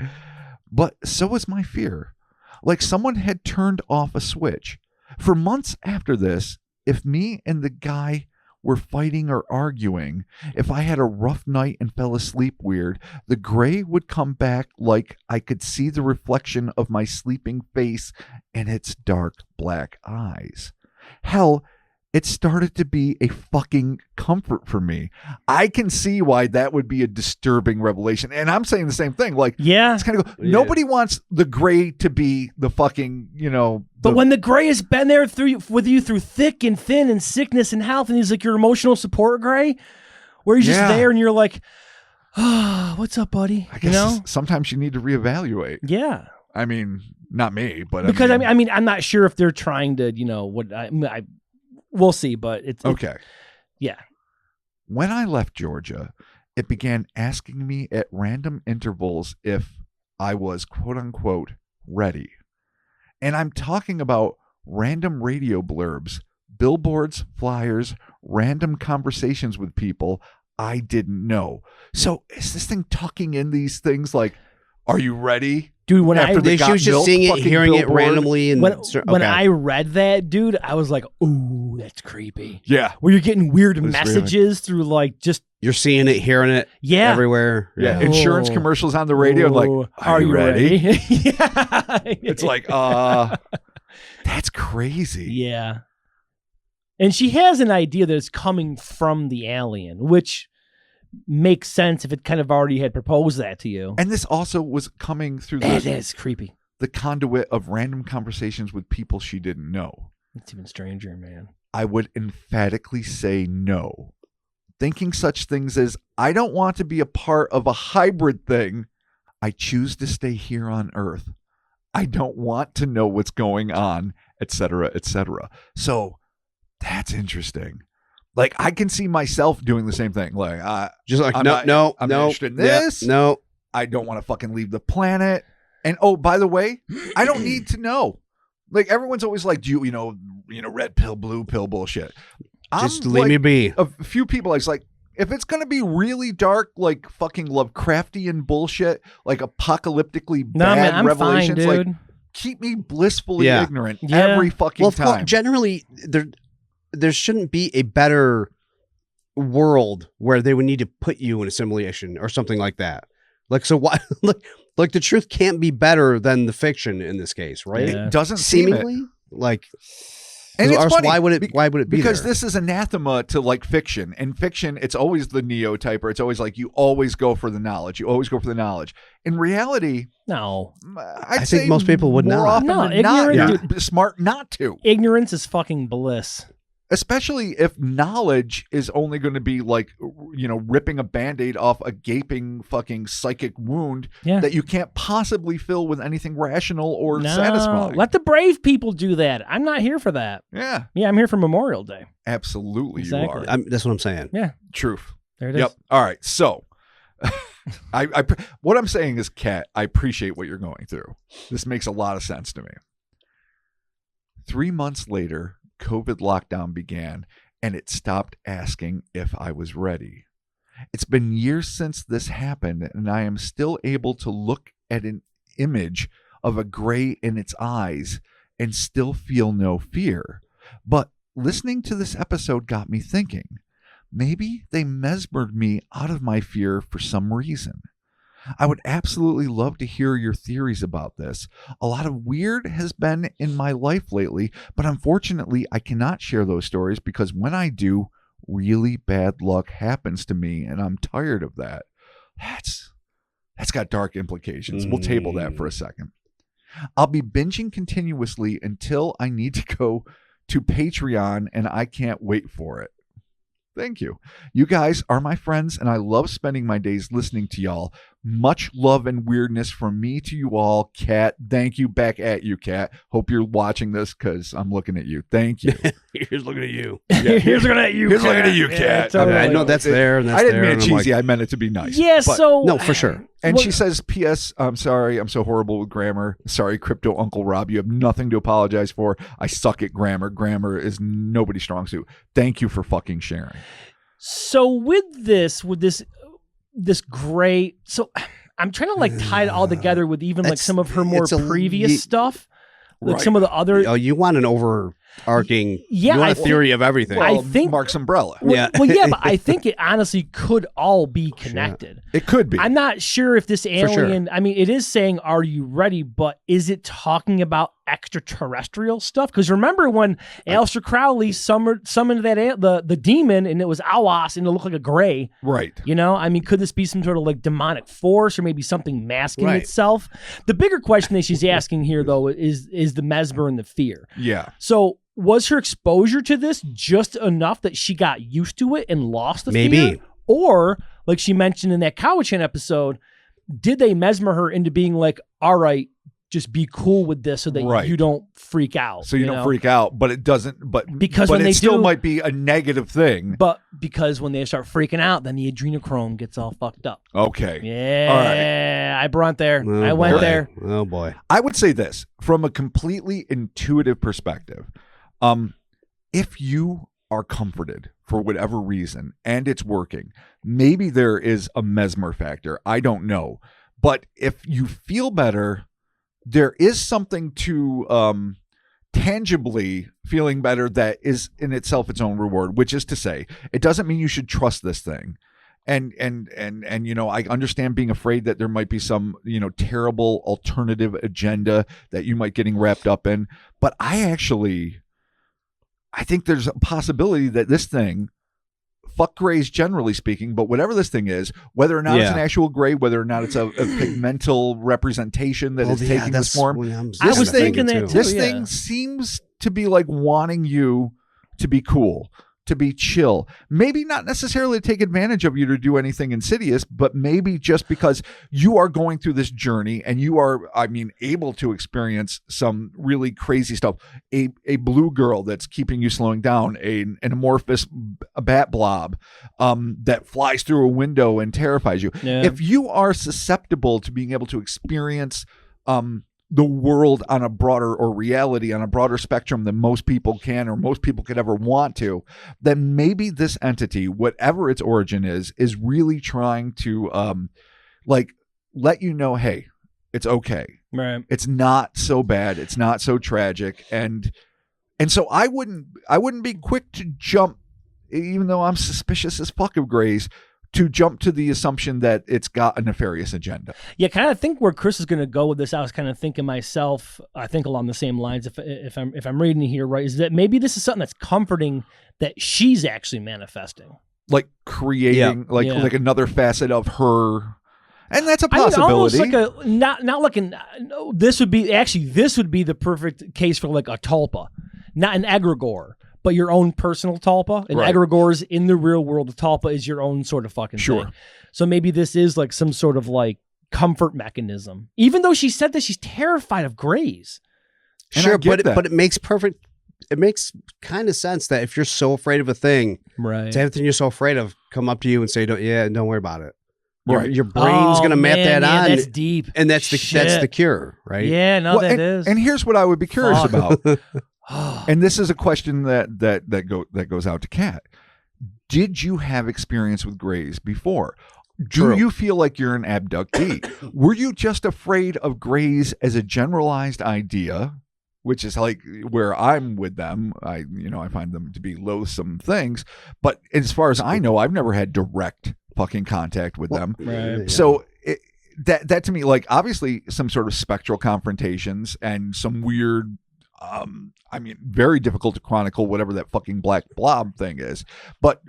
S3: But so was my fear. Like someone had turned off a switch. For months after this, if me and the guy were fighting or arguing, if I had a rough night and fell asleep weird, the gray would come back like I could see the reflection of my sleeping face and its dark black eyes. Hell, it started to be a fucking comfort for me. I can see why that would be a disturbing revelation. And I'm saying the same thing. Like,
S2: yeah,
S3: it's kind of nobody wants the gray to be the fucking,
S2: But when the gray has been there with you through thick and thin and sickness and health, and he's like your emotional support gray, where he's just there and you're like, oh, what's up, buddy?
S3: I guess sometimes you need to reevaluate.
S2: Yeah.
S3: I mean, not me, but
S2: because I mean, I'm not sure if they're trying to, we'll see, but it's
S3: okay.
S2: Yeah.
S3: When I left Georgia, it began asking me at random intervals if I was quote unquote ready. And I'm talking about random radio blurbs, billboards, flyers, random conversations with people I didn't know. So is this thing tucking in these things like, are you ready?
S2: Dude, when
S4: she was just seeing it, hearing it randomly. And
S2: when I read that, dude, I was like, ooh, that's creepy.
S3: Yeah.
S2: Where you're getting weird messages through like just...
S4: You're seeing it, hearing it everywhere.
S3: Yeah. Insurance commercials on the radio. Like, are you ready?
S2: Yeah.
S3: It's like, that's crazy.
S2: Yeah. And she has an idea that it's coming from the alien, which makes sense if it kind of already had proposed that to you.
S3: And this also was coming through
S2: It is creepy.
S3: The conduit of random conversations with people she didn't know.
S2: It's even stranger, man.
S3: I would emphatically say no. Thinking such things as, I don't want to be a part of a hybrid thing. I choose to stay here on Earth. I don't want to know what's going on, etc., etc. So that's interesting. Like, I can see myself doing the same thing. Like,
S4: just like, I'm
S3: not interested in this.
S4: No,
S3: I don't want to fucking leave the planet. And oh, by the way, I don't need to know. Like, everyone's always like, do you, red pill, blue pill bullshit.
S4: Just leave me be.
S3: A few people, I was like, if it's going to be really dark, like fucking Lovecraftian bullshit, like apocalyptically bad
S2: I'm
S3: revelations,
S2: fine, dude.
S3: like, keep me blissfully ignorant every fucking time.
S4: Well, generally, there shouldn't be a better world where they would need to put you in a simulation or something like that. Like, so why? Like the truth can't be better than the fiction in this case, right?
S2: Yeah.
S3: It doesn't
S4: seemingly
S3: seem it.
S4: Like.
S3: And it's funny,
S4: why would it be
S3: because
S4: there?
S3: this is anathema to like fiction. In fiction, it's always the neotyper. It's always like you always go for the knowledge. You always go for the knowledge. In reality,
S2: no.
S4: I think most people would
S3: more
S4: not.
S3: often than not, you're smart not to.
S2: Ignorance is fucking bliss.
S3: Especially if knowledge is only going to be like, ripping a Band-Aid off a gaping fucking psychic wound that you can't possibly fill with anything rational or satisfying.
S2: Let the brave people do that. I'm not here for that.
S3: Yeah.
S2: Yeah, I'm here for Memorial Day.
S3: Absolutely,
S2: exactly.
S3: you are.
S4: That's what I'm saying.
S2: Yeah.
S3: Truth.
S2: There it is.
S3: Yep. All right. So, what I'm saying is, Kat, I appreciate what you're going through. This makes a lot of sense to me. 3 months later, COVID lockdown began, and it stopped asking if I was ready. It's been years since this happened, and I am still able to look at an image of a gray in its eyes and still feel no fear. But listening to this episode got me thinking, maybe they mesmered me out of my fear for some reason. I would absolutely love to hear your theories about this. A lot of weird has been in my life lately, but unfortunately, I cannot share those stories because when I do, really bad luck happens to me, and I'm tired of that. That's got dark implications. We'll table that for a second. I'll be binging continuously until I need to go to Patreon, and I can't wait for it. Thank you. You guys are my friends, and I love spending my days listening to y'all. Much love and weirdness from me to you all. Kat, thank you. Back at you, Kat. Hope you're watching this because I'm looking at you. Thank you.
S4: Here's looking at you.
S3: Yeah.
S2: Here's looking at you,
S3: Here's looking at you, Kat.
S2: Totally.
S4: I know that's there. And that's
S3: I didn't mean it
S4: cheesy.
S3: I meant it to be nice.
S2: Yeah,
S3: but
S2: so...
S4: No, for sure.
S3: And she says, P.S. I'm sorry. I'm so horrible with grammar. Sorry, Crypto Uncle Rob. You have nothing to apologize for. I suck at grammar. Grammar is nobody's strong suit. Thank you for fucking sharing.
S2: So with this great, so I'm trying to like tie it all together with even like some of her more previous stuff. Like some of the other...
S4: Oh, you want an overarching... you want a theory of everything.
S3: Well, I think Mark's umbrella.
S2: But I think it honestly could all be connected.
S3: It could be.
S2: I'm not sure if this alien... I mean, it is saying, are you ready? But is it talking about extraterrestrial stuff? Because remember when Aleister Crowley summoned that the demon, and it was Awas, and it looked like a gray.
S3: Right.
S2: You know? I mean, could this be some sort of like demonic force, or maybe something masking itself? The bigger question that she's asking here, though, is the mesmer and the fear.
S3: Yeah.
S2: So was her exposure to this just enough that she got used to it and lost the fear? Or, like she mentioned in that Cowichan episode, did they mesmer her into being like, all right, just be cool with this so that you don't freak out.
S3: So you don't freak out, but it doesn't,
S2: because when
S3: it still might be a negative thing.
S2: But because when they start freaking out, then the adrenochrome gets all fucked up.
S3: Okay.
S2: Yeah.
S3: All right.
S2: I brought there. I went there.
S4: Oh boy.
S3: I would say this from a completely intuitive perspective. If you are comforted for whatever reason and it's working, maybe there is a mesmer factor. I don't know. But if you feel better, there is something to tangibly feeling better that is in itself its own reward, which is to say, it doesn't mean you should trust this thing. And you know, I understand being afraid that there might be some, you know, terrible alternative agenda that you might getting wrapped up in. But I think there's a possibility that this thing, fuck grays generally speaking, but whatever this thing is, whether or not it's an actual gray, whether or not it's a pigmental representation that is taking this form.
S2: I was thinking that too.
S3: This thing seems to be like wanting you to be cool, to be chill. Maybe not necessarily to take advantage of you to do anything insidious, but maybe just because you are going through this journey and you are, I mean, able to experience some really crazy stuff. A blue girl that's keeping you slowing down, an amorphous bat blob that flies through a window and terrifies you. Yeah. If you are susceptible to being able to experience the world on a broader, or reality on a broader spectrum than most people can, or most people could ever want to, then maybe this entity, whatever its origin is really trying to like let you know, hey, it's okay.
S2: Right.
S3: It's not so bad. It's not so tragic. And so I wouldn't be quick to jump, even though I'm suspicious as fuck of grays, to jump to the assumption that it's got a nefarious agenda.
S2: Yeah, kind of think where Chris is going to go with this. I was kind of thinking myself, I think along the same lines, if I'm reading it here right, is that maybe this is something that's comforting that she's actually manifesting.
S3: Like creating like another facet of her. And that's a possibility.
S2: I mean, almost like not like this would be the perfect case for like a tulpa, not an egregore, but your own personal tulpa. And egregores in the real world, the tulpa is your own sort of fucking thing. So maybe this is like some sort of like comfort mechanism. Even though she said that she's terrified of grays.
S4: Sure, but it makes kind of sense that if you're so afraid of a thing, to everything you're so afraid of come up to you and say, don't worry about it. Your brain's going to map that on.
S2: That's deep.
S4: And that's the cure, right?
S2: Yeah, that is.
S3: And here's what I would be curious about. And this is a question that goes out to Kat. Did you have experience with grays before? Do you feel like you're an abductee? Were you just afraid of grays as a generalized idea, which is like where I'm with them? I find them to be loathsome things. But as far as I know, I've never had direct fucking contact with them.
S2: Right.
S3: So that to me, like, obviously some sort of spectral confrontations and some weird, very difficult to chronicle whatever that fucking black blob thing is. But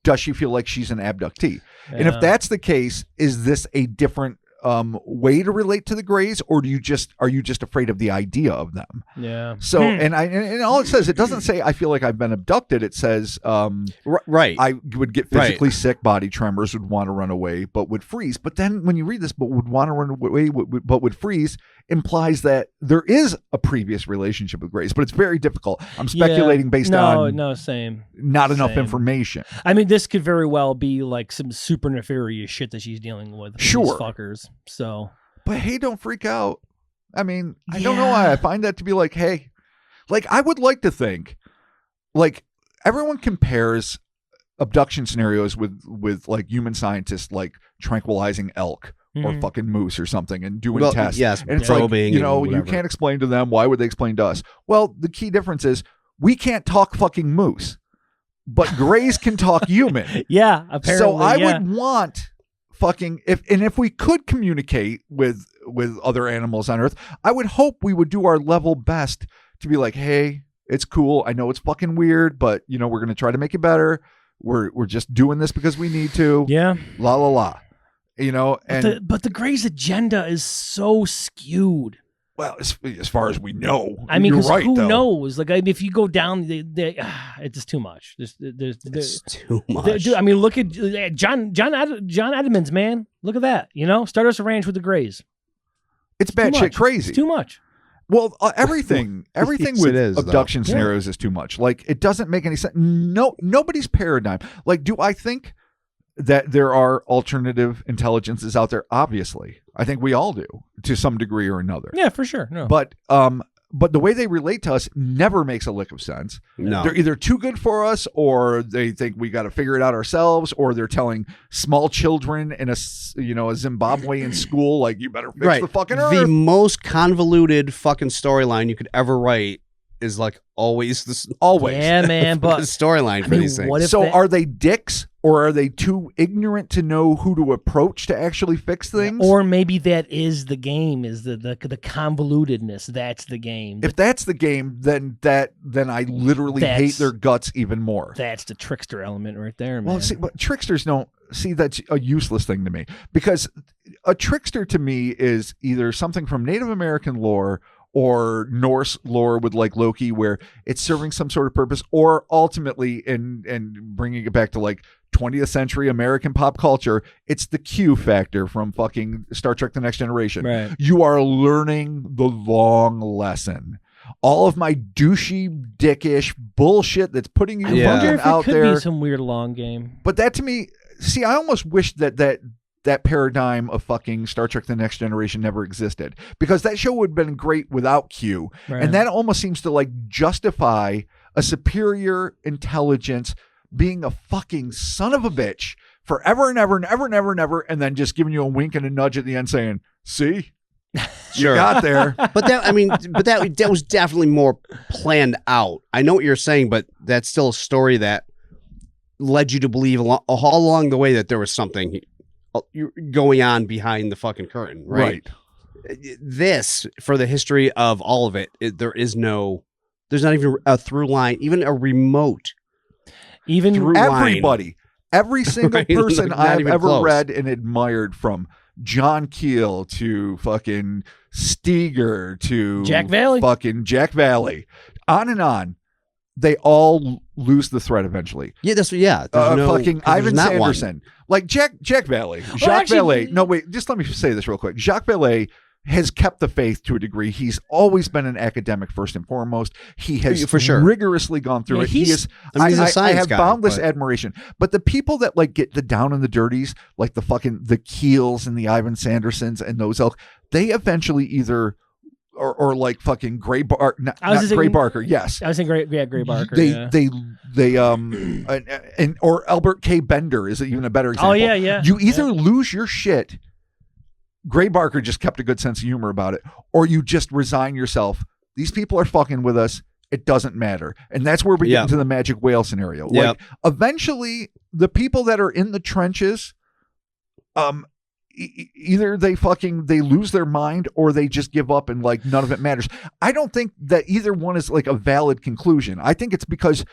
S3: does she feel like she's an abductee? Yeah. And if that's the case, is this a different way to relate to the grays, or are you just afraid of the idea of them?
S2: Yeah.
S3: So and all it says, it doesn't say I feel like I've been abducted. It says I would get physically sick, body tremors, would want to run away, but would freeze. But then when you read this, but would want to run away, but would freeze, implies that there is a previous relationship with Grays, but it's very difficult. I'm speculating based on
S2: same.
S3: Not enough information.
S2: I mean, this could very well be like some super nefarious shit that she's dealing with. These fuckers. So,
S3: but hey, don't freak out. I mean, I don't know why I find that to be like, hey, like I would like to think, like everyone compares abduction scenarios with like human scientists like tranquilizing elk or fucking moose or something and doing tests.
S4: Yes,
S3: and it's like, you can't explain to them. Why would they explain to us? Well, the key difference is we can't talk fucking moose, but Grays can talk human.
S2: Yeah, apparently.
S3: So I would want fucking if we could communicate with other animals on Earth, I would hope we would do our level best to be like, hey, it's cool. I know it's fucking weird, but we're going to try to make it better. We're just doing this because we need to.
S2: Yeah.
S3: La la la.
S2: But the Greys' agenda is so skewed.
S3: Well, as far as we know,
S2: I mean,
S3: you're right,
S2: who
S3: though.
S2: knows? Like, if you go down, it's just too much.
S4: It's too much.
S2: Dude, I mean, look at John Edmonds, man. Look at that. Stardust Ranch with the Greys.
S3: It's batshit crazy.
S2: It's too much.
S3: Well, everything with abduction scenarios is too much. Like, it doesn't make any sense. No, nobody's paradigm. Like, do I think that there are alternative intelligences out there? Obviously, I think we all do to some degree or another.
S2: Yeah, for sure. No,
S3: but the way they relate to us never makes a lick of sense.
S4: No,
S3: they're either too good for us, or they think we got to figure it out ourselves, or they're telling small children in a Zimbabwean school like, you better fix the fucking Earth.
S4: The most convoluted fucking storyline you could ever write is like always.
S2: Yeah, man. But
S4: the storyline for these things.
S3: So are they dicks, or are they too ignorant to know who to approach to actually fix things?
S2: Or maybe that is the game, is the convolutedness. That's the game.
S3: If that's the game, then I literally hate their guts even more.
S2: That's the trickster element right there, man.
S3: Well, see, but tricksters don't see, that's a useless thing to me, because a trickster to me is either something from Native American lore or Norse lore with like Loki, where it's serving some sort of purpose, or ultimately and bringing it back to like 20th century American pop culture, it's the Q factor from fucking Star Trek The Next Generation.
S2: Right.
S3: You are learning the long lesson. All of my douchey, dickish bullshit that's putting you fucking out there.
S2: Could be some weird long game.
S3: But that to me, see, I almost wish that paradigm of fucking Star Trek The Next Generation never existed, because that show would have been great without Q. Right. And that almost seems to like justify a superior intelligence being a fucking son of a bitch forever and ever and ever and ever and ever, and then just giving you a wink and a nudge at the end saying, see, you got there.
S4: But that was definitely more planned out. I know what you're saying, but that's still a story that led you to believe all along the way that there was something going on behind the fucking curtain, right? This, for the history of all of it, there's not even a through line, even a remote.
S2: Even
S3: everybody, every single person I've ever read and admired, from John Keel to fucking Steger to
S2: Jack Valley,
S3: on and on, they all lose the thread eventually.
S4: Yeah,
S3: fucking Ivan Sanderson, like Jack Valley, Jacques Vallée. No, wait, just let me say this real quick. Jacques Vallée has kept the faith to a degree. He's always been an academic first and foremost. He has for sure rigorously gone through it. I have boundless admiration. But the people that like get the down and the dirties, like the Keels and the Ivan Sandersons and those elk, they eventually either or like fucking Gray Barker, not Gray Barker. Yes,
S2: I was saying Gray Barker.
S3: They and or Albert K. Bender is even a better example.
S2: Oh yeah.
S3: You either lose your shit. Gray Barker just kept a good sense of humor about it, or you just resign yourself. These people are fucking with us. It doesn't matter. And that's where we get into the magic whale scenario. Like, eventually, the people that are in the trenches, either they lose their mind, or they just give up and like none of it matters. I don't think that either one is like a valid conclusion. I think it's because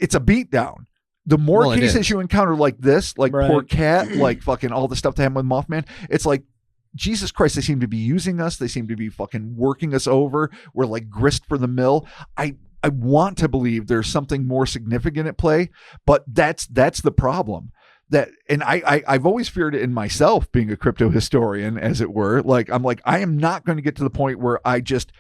S3: it's a beatdown. The more cases you encounter like this, like poor Cat, like fucking all the stuff that happened with Mothman, it's like, Jesus Christ, they seem to be using us. They seem to be fucking working us over. We're like grist for the mill. I want to believe there's something more significant at play, but that's the problem. and I've always feared it in myself, being a crypto historian, as it were. Like, I'm like, I am not going to get to the point where I just,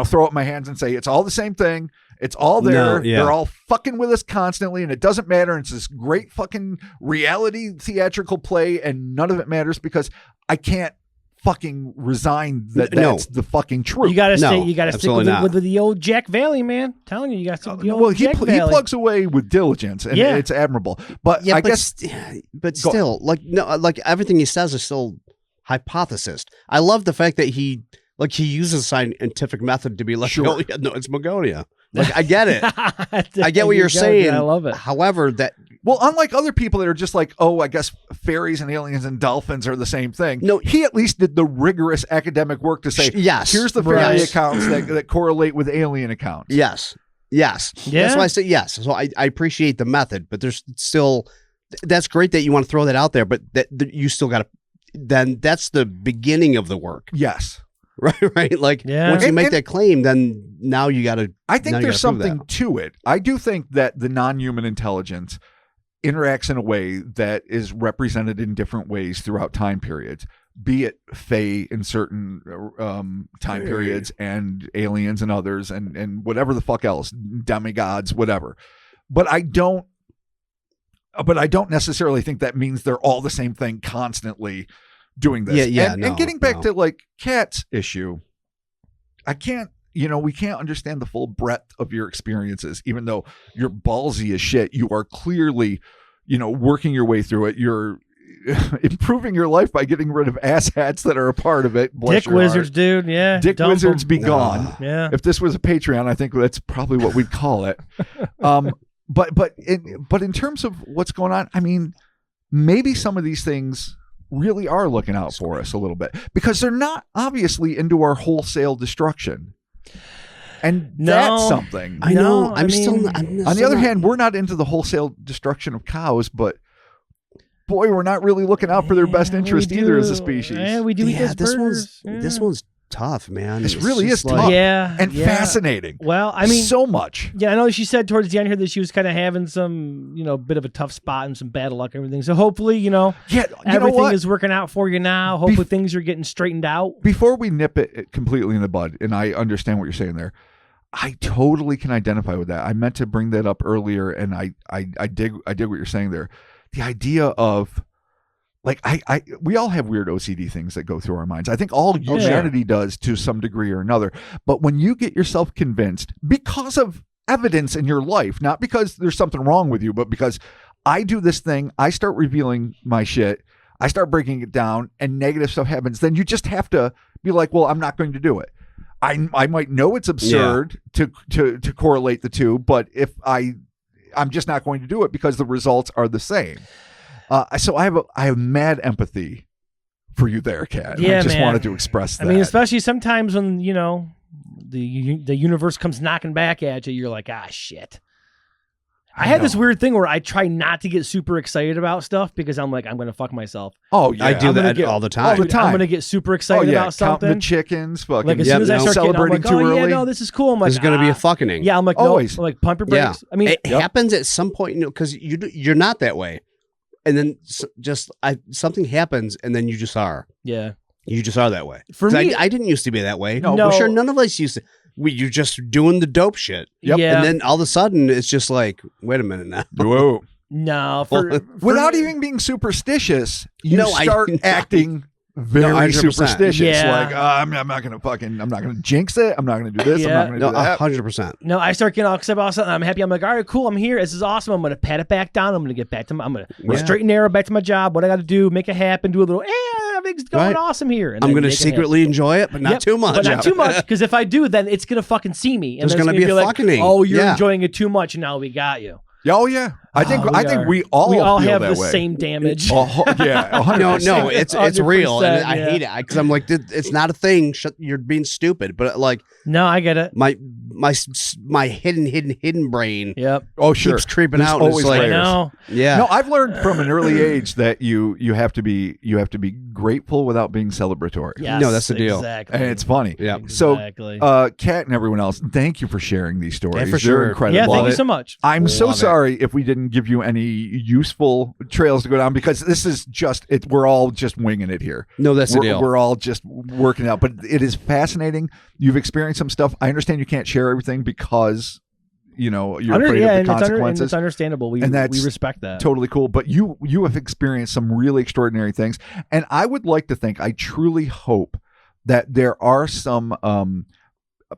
S3: throw up my hands and say, it's all the same thing. It's all there.
S4: No, yeah.
S3: They're all fucking with us constantly, and it doesn't matter. And it's this great fucking reality theatrical play, and none of it matters because I can't fucking resign that that's the fucking truth.
S2: You gotta stay. You gotta stick with the old Jack Valley, man. I'm telling you, you got to.
S3: He plugs away with diligence, and it's admirable. But I guess,
S4: still, like everything he says is still hypothesis. I love the fact that he uses scientific method to be like, no, it's Magonia. Like, I get it. I get what you're saying.
S2: I love it.
S4: However,
S3: unlike other people that are just like, oh, I guess fairies and aliens and dolphins are the same thing. No, he at least did the rigorous academic work to say,
S4: yes,
S3: here's the fairy accounts that correlate with alien accounts.
S4: Yes. Yeah. That's why I say yes. So I appreciate the method, but there's still, that's great that you want to throw that out there, but that you still got to, then that's the beginning of the work.
S3: Yes.
S4: Right. Like, once you make that claim, then now you got to.
S3: I think there's something to it. I do think that the non-human intelligence interacts in a way that is represented in different ways throughout time periods, be it Fae in certain time periods and aliens and others and whatever the fuck else, demigods, whatever. But I don't necessarily think that means they're all the same thing constantly doing this. And getting back to like Kat's issue, I can't, we can't understand the full breadth of your experiences, even though you're ballsy as shit. You are clearly, working your way through it. You're improving your life by getting rid of asshats that are a part of it.
S2: Dick wizards, dude. Yeah.
S3: Dick wizards be gone.
S2: Yeah.
S3: If this was a Patreon, I think that's probably what we'd call it. But in terms of what's going on, I mean, maybe some of these things really are looking out for us a little bit, because they're not obviously into our wholesale destruction. And that's something.
S4: I know. I'm
S3: on the other hand, we're not into the whole destruction of cows, but boy, we're not really looking out for their best interest either as a species.
S2: Yeah, we do.
S4: Yeah, this one's tough, man.
S3: This really is tough.
S2: And
S3: fascinating.
S2: Well, I mean,
S3: so much.
S2: Yeah, I know she said towards the end here that she was kind of having some, bit of a tough spot and some bad luck and everything. So hopefully, everything is working out for you now. Hopefully things are getting straightened out.
S3: Before we nip it completely in the bud, and I understand what you're saying there, I totally can identify with that. I meant to bring that up earlier, and I dig what you're saying there. The idea of, like, we all have weird OCD things that go through our minds. I think all humanity does to some degree or another. But when you get yourself convinced because of evidence in your life, not because there's something wrong with you, but because I do this thing, I start revealing my shit, I start breaking it down, and negative stuff happens, then you just have to be like, well, I'm not going to do it. I might know it's absurd to correlate the two, but if I'm just not going to do it because the results are the same. So I have mad empathy for you there, Kat.
S2: Yeah,
S3: I just wanted to express that.
S2: I mean, especially sometimes when, the universe comes knocking back at you, you're like, shit. I had this weird thing where I try not to get super excited about stuff because I'm like, I'm going to fuck myself.
S3: Oh, yeah.
S4: I do that all the time.
S2: I'm going to get super excited about something.
S3: Counting the chickens, fucking
S2: like as soon as I start
S3: celebrating
S2: getting, I'm like,
S3: too early.
S2: Yeah, no, this is cool. I'm like,
S4: this is going to be a fucking.
S2: Yeah, I'm like,
S3: always.
S2: No, I'm like, pump your brakes. I mean,
S4: it happens at some point, because you're not that way, and then something happens, and then you just are.
S2: Yeah,
S4: you just are that way.
S2: For me,
S4: I didn't used to be that way.
S2: No,
S4: I'm sure none of us used to. You're just doing the dope shit.
S2: Yep. Yeah.
S4: And then all of a sudden, it's just like, wait a minute now.
S3: Whoa.
S2: No,
S3: without even being superstitious, you start acting very superstitious.
S2: Yeah.
S3: Like, I'm not gonna jinx it. I'm not gonna do this. I'm not gonna do that.
S4: 100%.
S2: No, I start getting all excited about something. I'm happy. I'm like, all right, cool. I'm here. This is awesome. I'm gonna pat it back down. I'm gonna get back to I'm gonna straight and narrow back to my job. What I got to do, make it happen. Do a little. Everything's going awesome here. And
S4: I'm gonna secretly enjoy it, but not too much.
S2: But not too much, because if I do, then it's gonna fucking see me. And
S4: there's gonna be a fucking.
S2: Oh, you're enjoying it too much. Now we got you.
S3: Oh yeah, I think we all
S2: have
S3: that
S2: the
S3: way.
S2: same damage.
S3: Yeah, 100%.
S4: No, it's real, and I hate it because I'm like, it's not a thing. You're being stupid, but like,
S2: no, I get it.
S4: My hidden brain.
S2: Yep.
S3: Oh sure,
S4: keeps creeping out.
S3: Always
S4: like,
S2: no.
S4: Yeah.
S3: No, I've learned from an early age that you have to be grateful without being celebratory.
S2: Yes,
S4: no, that's the deal.
S2: Exactly.
S3: And it's funny.
S4: Yeah.
S2: Exactly.
S3: So, Kat and everyone else, thank you for sharing these stories.
S4: Yeah, for
S3: They're
S4: sure.
S3: incredible.
S2: Yeah, thank you so much.
S3: I'm so sorry if we didn't fucking give you any useful trails to go down because this is just it. We're all just winging it here.
S4: No, that's the deal.
S3: We're all just working out, but it is fascinating. You've experienced some stuff. I understand you can't share everything because you're afraid of the consequences.
S2: It's understandable. We respect that.
S3: Totally cool. But you have experienced some really extraordinary things, and I would like to think, I truly hope that there are some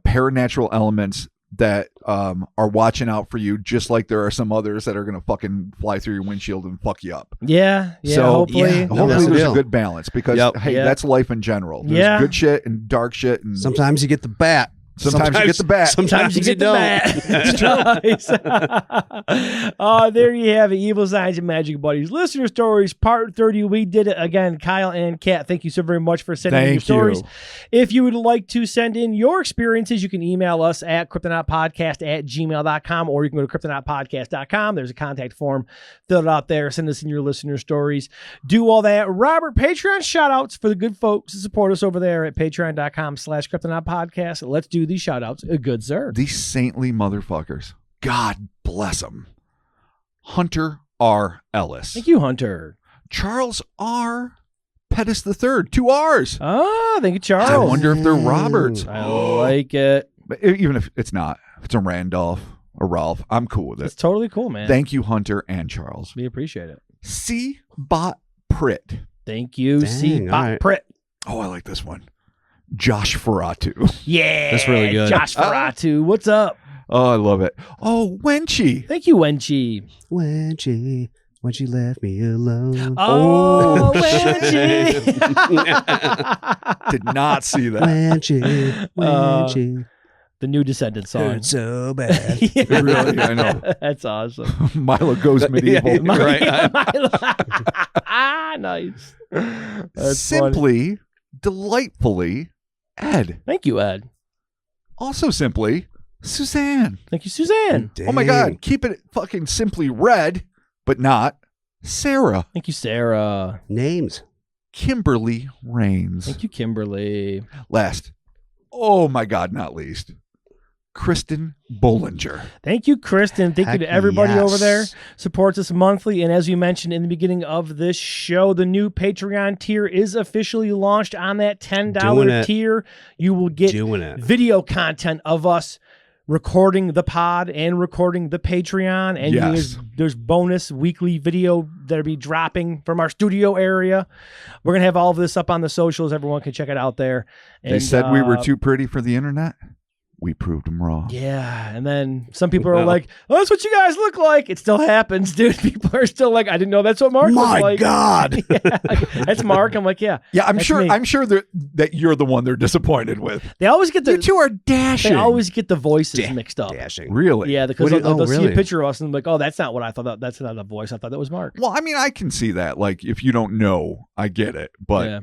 S3: paranatural elements that are watching out for you, just like there are some others that are going to fucking fly through your windshield and fuck you up.
S2: Yeah. So hopefully
S3: there's a good balance because that's life in general. There's good shit and dark shit, and
S4: sometimes you get the bat.
S3: Sometimes you get the bat.
S2: Sometimes you get the bat. There you have it. Evil Signs and Magic Buddies. Listener Stories, Part 30. We did it again. Kyle and Kat, thank you so very much for sending in your stories. If you would like to send in your experiences, you can email us at cryptonautpodcast@gmail.com, or you can go to cryptonautpodcast.com. There's a contact form. Fill it out there. Send us in your listener stories. Do all that. Robert, Patreon shout-outs for the good folks who support us over there at patreon.com/cryptonautpodcast. Let's do these shout outs. A good sir.
S3: These saintly motherfuckers. God bless them. Hunter R. Ellis.
S2: Thank you, Hunter.
S3: Charles R. Pettis III. 2 R's.
S2: Oh, thank you, Charles.
S3: I wonder if they're Roberts.
S2: I like it.
S3: But even if it's not, if it's a Randolph or Ralph, I'm cool with it.
S2: It's totally cool, man.
S3: Thank you, Hunter and Charles.
S2: We appreciate it.
S3: C. Bot Pritt.
S2: Thank you, C. Bot Pritt.
S3: Oh, I like this one. Josh Ferratu.
S2: Yeah.
S4: That's really good.
S2: Josh Ferratu. What's up?
S3: Oh, I love it. Oh, Wenchy.
S2: Thank you, Wenchy.
S4: Wenchy, when she left me alone.
S2: Oh, Wenchy.
S3: Did not see that.
S4: Wenchy.
S2: The new Descendants song.
S4: Hurt so bad.
S2: Yeah.
S3: Really? I know.
S2: That's awesome.
S3: Milo goes medieval.
S2: Right. Nice. That's
S3: Simply,
S2: funny.
S3: delightfully, Ed.
S2: Thank you, Ed.
S3: Also simply, Suzanne.
S2: Thank you, Suzanne.
S3: Oh my God. Keep it fucking simply red, but not Sarah.
S2: Thank you, Sarah.
S4: Names.
S3: Kimberly Rains.
S2: Thank you, Kimberly.
S3: Last. Oh my God, not least. Kristen Bollinger.
S2: Thank you, Kristen. Thank you to everybody over there. Supports us monthly. And as you mentioned in the beginning of this show, the new Patreon tier is officially launched. On that $10 tier, you will get video content of us recording the pod and recording the Patreon. And there's bonus weekly video that'll be dropping from our studio area. We're going to have all of this up on the socials. Everyone can check it out there.
S3: They said we were too pretty for the internet. We proved them wrong.
S2: Yeah, and then some people are like, "Oh, that's what you guys look like." It still happens, dude. People are still like, "I didn't know that's what Mark looked like."
S3: My God,
S2: that's Mark. I'm like, yeah,
S3: I'm sure. Me. I'm sure that you're the one they're disappointed with.
S2: They always get
S3: you two are dashing.
S2: They always get the voices mixed up.
S3: Dashing, really?
S2: Yeah, because they'll see a picture of us and like, "Oh, that's not what I thought. That's not the voice. I thought that was Mark."
S3: Well, I mean, I can see that. Like, if you don't know, I get it, but. Yeah.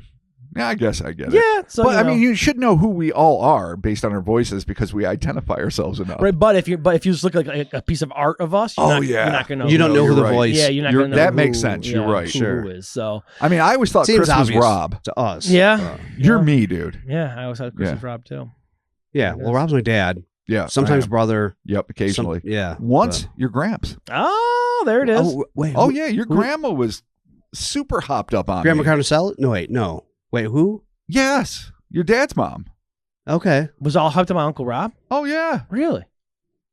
S3: Yeah, I guess I get it.
S2: Yeah, so
S3: but I mean, you should know who we all are based on our voices because we identify ourselves enough.
S2: Right, but if you just look like a piece of art of us, you're not gonna know.
S4: You don't know who the voice.
S2: Yeah, you're not gonna know.
S3: That makes sense. You're right.
S2: Who is so?
S3: I mean, I always thought Chris was Rob
S4: to us.
S2: Yeah,
S3: you're me, dude.
S2: Yeah, I always thought Chris was Rob too.
S4: Yeah, well, Rob's my dad.
S3: Yeah,
S4: sometimes brother.
S3: Yep, occasionally.
S4: Yeah,
S3: once your Gramps.
S2: Oh, there it is.
S4: Oh, wait.
S3: Oh yeah, your grandma was super hopped up on
S4: Grandma Carnicel? No, wait, no. Wait, who?
S3: Yes, your dad's mom.
S4: Okay.
S2: Was all hyped on my Uncle Rob?
S3: Oh, yeah.
S2: Really?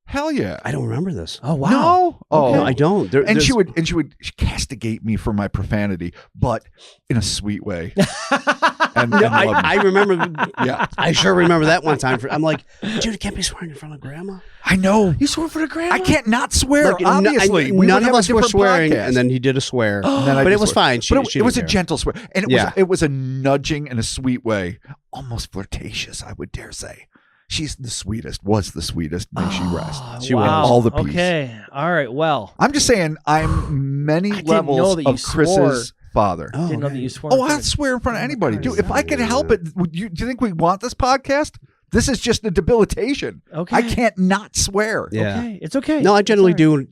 S3: Hell yeah.
S4: I don't remember this.
S2: Oh, wow.
S3: No? Oh,
S4: no, I don't.
S3: She would castigate me for my profanity, but in a sweet way.
S4: I remember.
S3: Yeah.
S4: I sure remember that one time. I'm like, dude, you can't be swearing in front of grandma.
S3: I know.
S2: You swore for the grandma?
S3: I can't not swear,
S4: like,
S3: obviously.
S4: None of us were swearing, and then he did a swear. But it was fine.
S3: It was a gentle swear. And it was a nudging in a sweet way. Almost flirtatious, I would dare say. She's the sweetest, was the sweetest. May she rest.
S4: She was.
S3: All the peace.
S2: Okay. All right. Well.
S3: I'm just saying, I'm many levels of Chris's father.
S2: I didn't know that you swore.
S3: Oh, I'd swear in front of anybody. Dude, if I could help it, do you think we want this podcast? This is just a debilitation.
S2: Okay.
S3: I can't not swear.
S4: Yeah.
S2: Okay. It's okay.
S4: No, I generally do.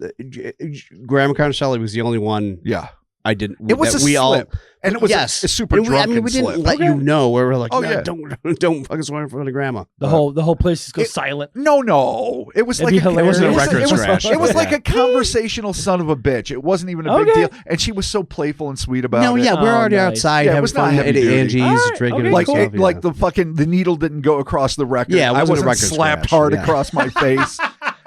S4: Grandma Carnicelli was the only one.
S3: Yeah.
S4: I didn't.
S3: It was
S4: that
S3: a
S4: we
S3: slip.
S4: all.
S3: And it was a super drunken
S4: we
S3: slip.
S4: didn't let you know. We were like,
S3: Oh,
S4: no,
S3: yeah.
S4: don't fucking swear in front of grandma.
S2: The whole place just goes silent.
S3: No. It was
S2: It'd
S3: like
S2: be hilarious.
S4: It wasn't a record scratch.
S3: It was like a conversational son of a bitch. It wasn't even a big deal. And she was so playful and sweet about it.
S4: No, yeah, we're already
S2: nice.
S4: outside
S3: Yeah, it
S4: having
S3: was not
S4: fun at
S3: heavy-duty.
S4: Angie's,
S2: All right,
S4: drinking
S2: okay,
S4: and
S3: Like,
S4: stuff,
S3: like the needle didn't go across the record.
S4: Yeah, it
S3: I
S4: wasn't a
S3: wasn't
S4: record
S3: slapped
S4: scratch,
S3: hard
S4: yeah.
S3: across my face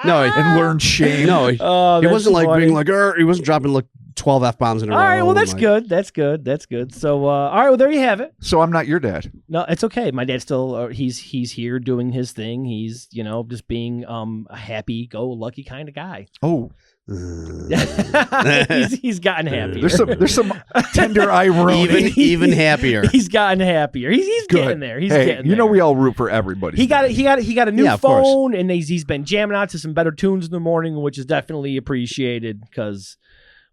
S4: No,
S3: and learned shame.
S4: no, he
S2: Oh, that's
S4: wasn't like
S2: funny.
S4: being like, he wasn't dropping like 12 F-bombs in a
S2: All
S4: row.
S2: right, well, that's
S4: and,
S2: good. That's good. So, all right, well, there you have it.
S3: So I'm not your dad.
S2: No, it's okay. My dad's still he's here doing his thing. He's just being a happy-go-lucky kind of guy.
S3: Oh,
S2: he's gotten happier.
S3: there's some tender irony.
S4: even happier.
S2: He's gotten happier. He's getting there. He's getting there.
S3: You know we all root for everybody.
S2: He got a new
S4: Yeah, of course.
S2: phone, and he's been jamming out to some better tunes in the morning, which is definitely appreciated because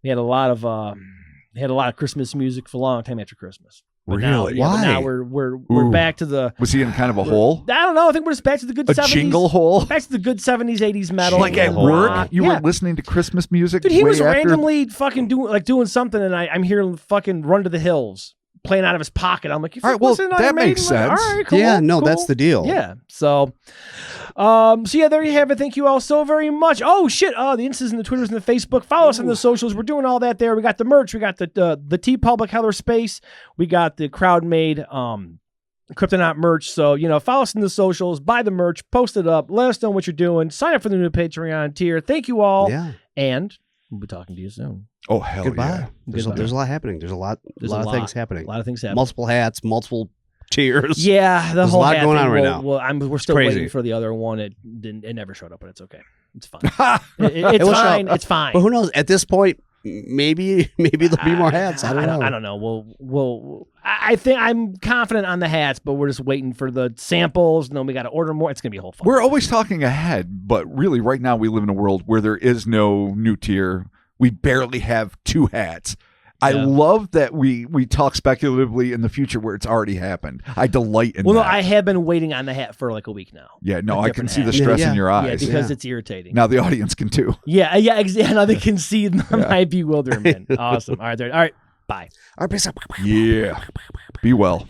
S2: we had a lot of Christmas music for a long time after Christmas. But
S3: Really?
S2: Now,
S4: Why?
S2: but now we're back to the.
S3: Was he in kind of a hole?
S2: I don't know. I think we're just back to the good
S3: A
S2: 70s.
S3: jingle hole?
S2: Back to the good 70s, 80s metal.
S3: Like at
S2: and
S3: work,
S2: rock.
S3: you
S2: Yeah.
S3: were listening to Christmas music.
S2: Dude, he
S3: way
S2: was
S3: after-
S2: randomly fucking doing something, and I'm hearing fucking Run to the Hills playing out of his pocket. I'm like, you
S3: All right, well,
S2: listening to
S3: that
S2: Iron Maiden?
S3: makes
S2: Like,
S3: sense.
S2: all right, cool,
S4: Yeah, no,
S2: cool.
S4: that's the deal.
S2: Yeah. So yeah, there you have it. Thank you all so very much. Oh shit. The Instas and the Twitters and the Facebook. Follow us on the socials. We're doing all that there. We got the merch. We got the T Public Heller Space. We got the crowd made Cryptonaut merch. So, follow us in the socials, buy the merch, post it up, let us know what you're doing, sign up for the new Patreon tier. Thank you all.
S4: Yeah.
S2: And we'll be talking to you soon.
S3: Oh, hell
S4: Goodbye.
S3: yeah.
S4: There's a lot happening. There's a lot of things happening.
S2: A lot of things happening.
S4: Multiple hats, multiple tiers.
S2: Yeah,
S4: There's
S2: whole
S4: a lot
S2: hat
S4: going
S2: thing
S4: on right
S2: will-
S4: now.
S2: we're still
S4: crazy.
S2: waiting for the other one. It never showed up, but it's okay. It's fine.
S4: It
S2: It's
S4: will show
S2: fine.
S4: up.
S2: It's fine.
S4: But who knows? At this point, maybe there'll be more hats. I don't know.
S2: I don't know. I think I'm confident on the hats, but we're just waiting for the samples. And then we got to order more. It's gonna be a whole fun.
S3: We're always talking ahead, but really right now we live in a world where there is no new tier. We barely have 2 hats. I love that we talk speculatively in the future where it's already happened. I delight in
S2: Well,
S3: that.
S2: no, I have been waiting on the hat for like a week now.
S3: Yeah, no,
S2: A
S3: I can
S2: different
S3: see the
S2: hat.
S3: stress
S4: Yeah.
S3: in your
S2: Yeah,
S3: eyes.
S2: because it's irritating.
S3: Now the audience can too.
S2: Yeah, exactly. Now they can see my bewilderment. Awesome. All right, bye.
S4: All right, peace out.
S3: Yeah. Be well.